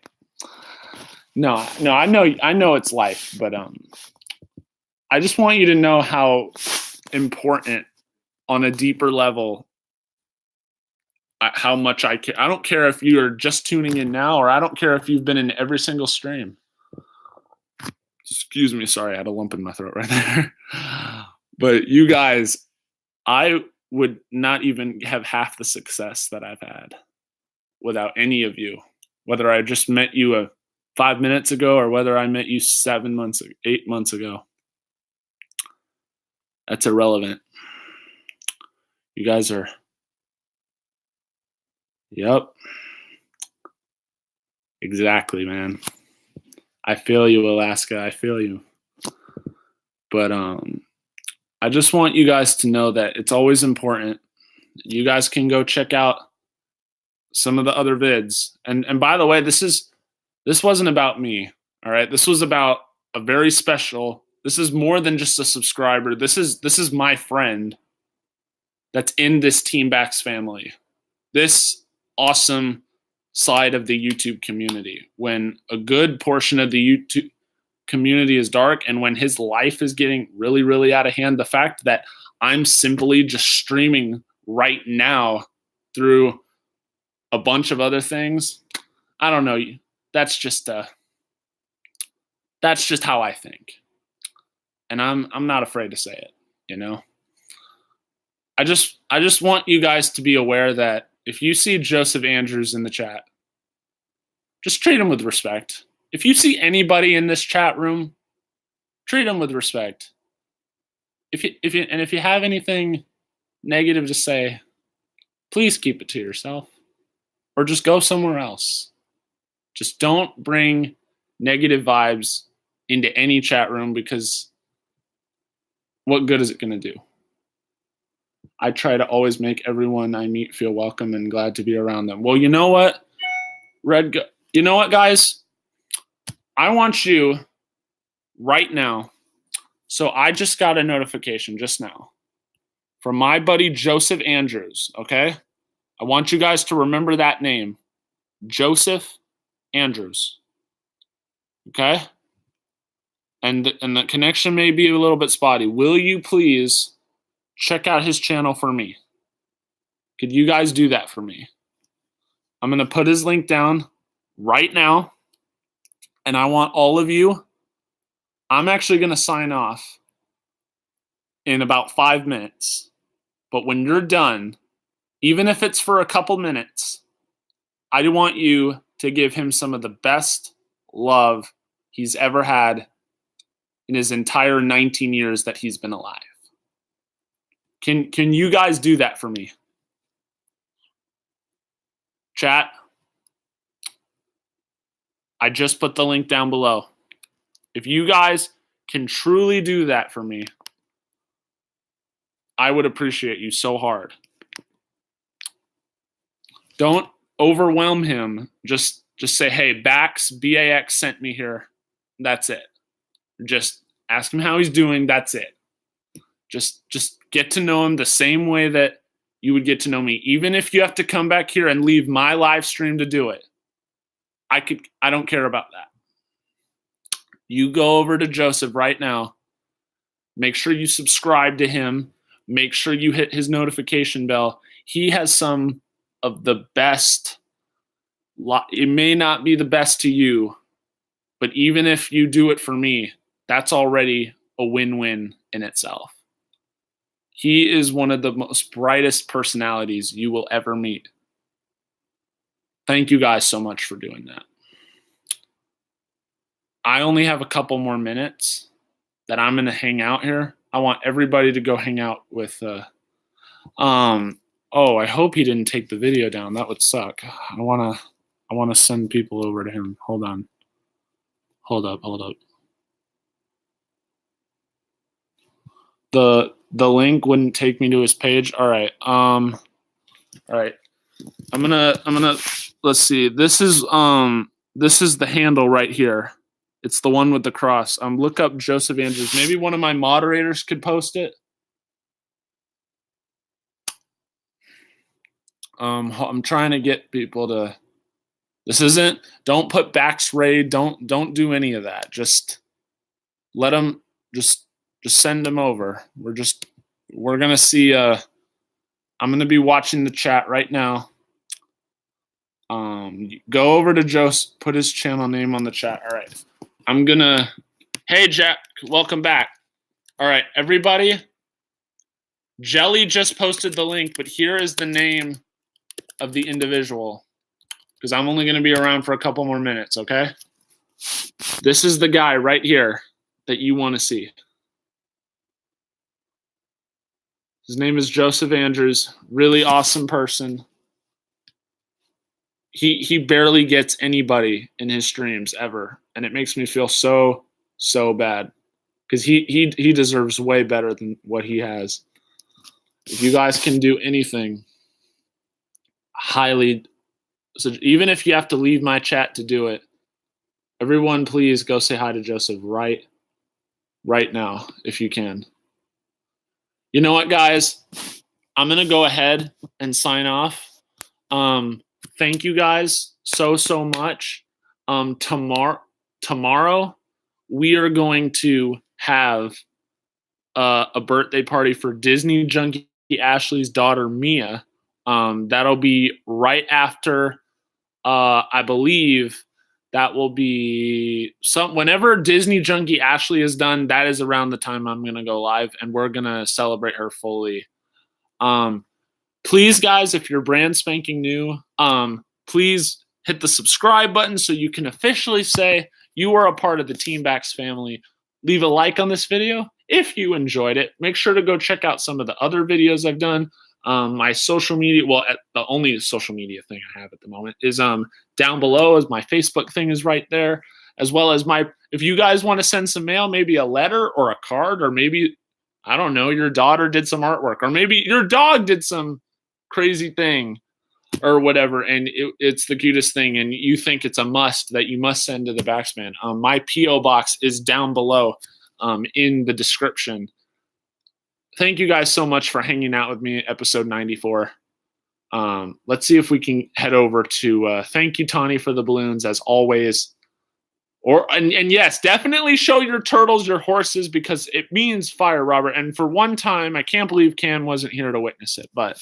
Speaker 1: No, I know it's life, but I just want you to know how important on a deeper level how much I care. I don't care if you're just tuning in now, or I don't care if you've been in every single stream. Excuse me, sorry, I had a lump in my throat right there. But you guys, I would not even have half the success that I've had without any of you. Whether I just met you 5 minutes ago or whether I met you 8 months ago. That's irrelevant. You guys are, yep. Exactly, man. I feel you, Alaska. I feel you. But I just want you guys to know that it's always important. You guys can go check out some of the other vids. And by the way, this wasn't about me. All right. This was about a very special. This is more than just a subscriber. This is my friend that's in this Team Bax family. This awesome side of the YouTube community. When a good portion of the YouTube community is dark and when his life is getting really, really out of hand, the fact that I'm simply just streaming right now through a bunch of other things, I don't know. That's just how I think. And I'm not afraid to say it, you know? I just want you guys to be aware that if you see Joseph Andrews in the chat, just treat him with respect. If you see anybody in this chat room, treat them with respect. If you have anything negative to say, please keep it to yourself or just go somewhere else. Just don't bring negative vibes into any chat room, because what good is it going to do? I try to always make everyone I meet feel welcome and glad to be around them. Well, you know what, you know what, guys? I want you right now. So I just got a notification just now from my buddy Joseph Andrews, okay? I want you guys to remember that name, Joseph Andrews, okay? And the connection may be a little bit spotty. Will you please check out his channel for me? Could you guys do that for me? I'm going to put his link down right now, and I want all of you. I'm actually going to sign off in about 5 minutes. But when you're done, even if it's for a couple minutes, I want you to give him some of the best love he's ever had in his entire 19 years that he's been alive. Can you guys do that for me? Chat, I just put the link down below. If you guys can truly do that for me, I would appreciate you so hard. Don't overwhelm him. Just say, hey, Bax, B-A-X sent me here. That's it. Just ask him how he's doing. That's it. Just get to know him the same way that you would get to know me. Even if you have to come back here and leave my live stream to do it, I don't care about that. You go over to Joseph right now. Make sure you subscribe to him. Make sure you hit his notification bell. He has some of the best. It may not be the best to you, but even if you do it for me, that's already a win-win in itself. He is one of the most brightest personalities you will ever meet. Thank you guys so much for doing that. I only have a couple more minutes that I'm going to hang out here. I want everybody to go hang out with oh, I hope he didn't take the video down. That would suck. I want to send people over to him. Hold on. Hold up. The link wouldn't take me to his page. All right. All right. I'm gonna let's see. This is the handle right here. It's the one with the cross. Look up Joseph Andrews. Maybe one of my moderators could post it. I'm trying to get people to. This isn't. Don't put Bax Raid. Don't do any of that. Just let them. Just send them over. We're gonna see. I'm gonna be watching the chat right now. Go over to Joseph. Put his channel name on the chat. All right. I'm gonna. Hey Jack, welcome back. All right, everybody. Jelly just posted the link, but here is the name of the individual, because I'm only going to be around for a couple more minutes, okay? This is the guy right here that you want to see. His name is Joseph Andrews. Really awesome person. He barely gets anybody in his streams ever, and it makes me feel so bad, because he deserves way better than what he has. If you guys can do anything, highly, so even if you have to leave my chat to do it, everyone please go say hi to Joseph right now if you can. You know what, guys? I'm gonna go ahead and sign off. Thank you guys so much. Tomorrow we are going to have a birthday party for Disney Junkie Ashley's daughter Mia. That'll be right after. I believe that will be whenever Disney Junkie Ashley is done. That is around the time I'm gonna go live, and we're gonna celebrate her fully. Please, guys, if you're brand spanking new, please hit the subscribe button so you can officially say you are a part of the Team Bax family. Leave a like on this video if you enjoyed it. Make sure to go check out some of the other videos I've done. My social media, the only social media thing I have at the moment is down below, as my Facebook thing is right there, as well as if you guys want to send some mail, maybe a letter or a card, or maybe I don't know, your daughter did some artwork, or maybe your dog did some crazy thing or whatever, and it's the cutest thing, and you think it's a must that you must send to the Baxman. My P.O. box is down below in the description. Thank you guys so much for hanging out with me at episode 94. Let's see if we can head over to thank you, Tawny, for the balloons, as always. And yes, definitely show your turtles, your horses, because it means fire, Robert. And for one time, I can't believe Can wasn't here to witness it, but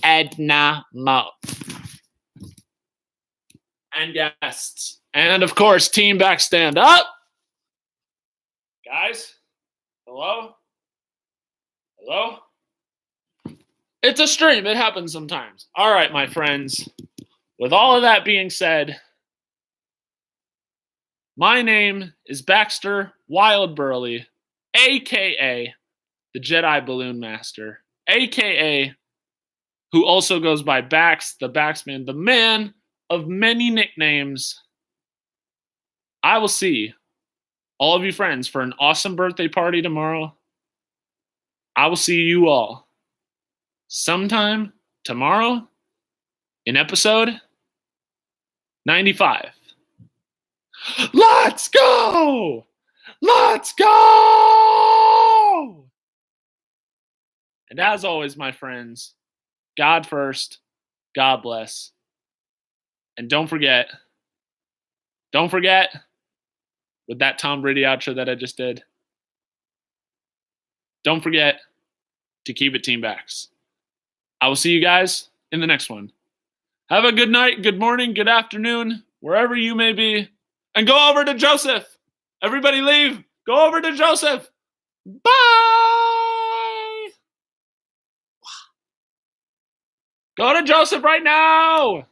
Speaker 1: Edna Mo. And guests. And of course, Team Back, stand up. Guys, hello? Hello? It's a stream. It happens sometimes. All right, my friends. With all of that being said, my name is Baxter Wild Berle, a.k.a. the Jedi Balloon Master, a.k.a. who also goes by Bax, the Baxman, the man of many nicknames. I will see all of you friends for an awesome birthday party tomorrow. I will see you all sometime tomorrow in episode 95. Let's go! Let's go! And as always, my friends, God first, God bless. And don't forget, with that Tom Brady outro that I just did, don't forget to keep it Team Backs. I will see you guys in the next one. Have a good night, good morning, good afternoon, wherever you may be. And go over to Joseph. Everybody leave. Go over to Joseph. Bye. Go to Joseph right now.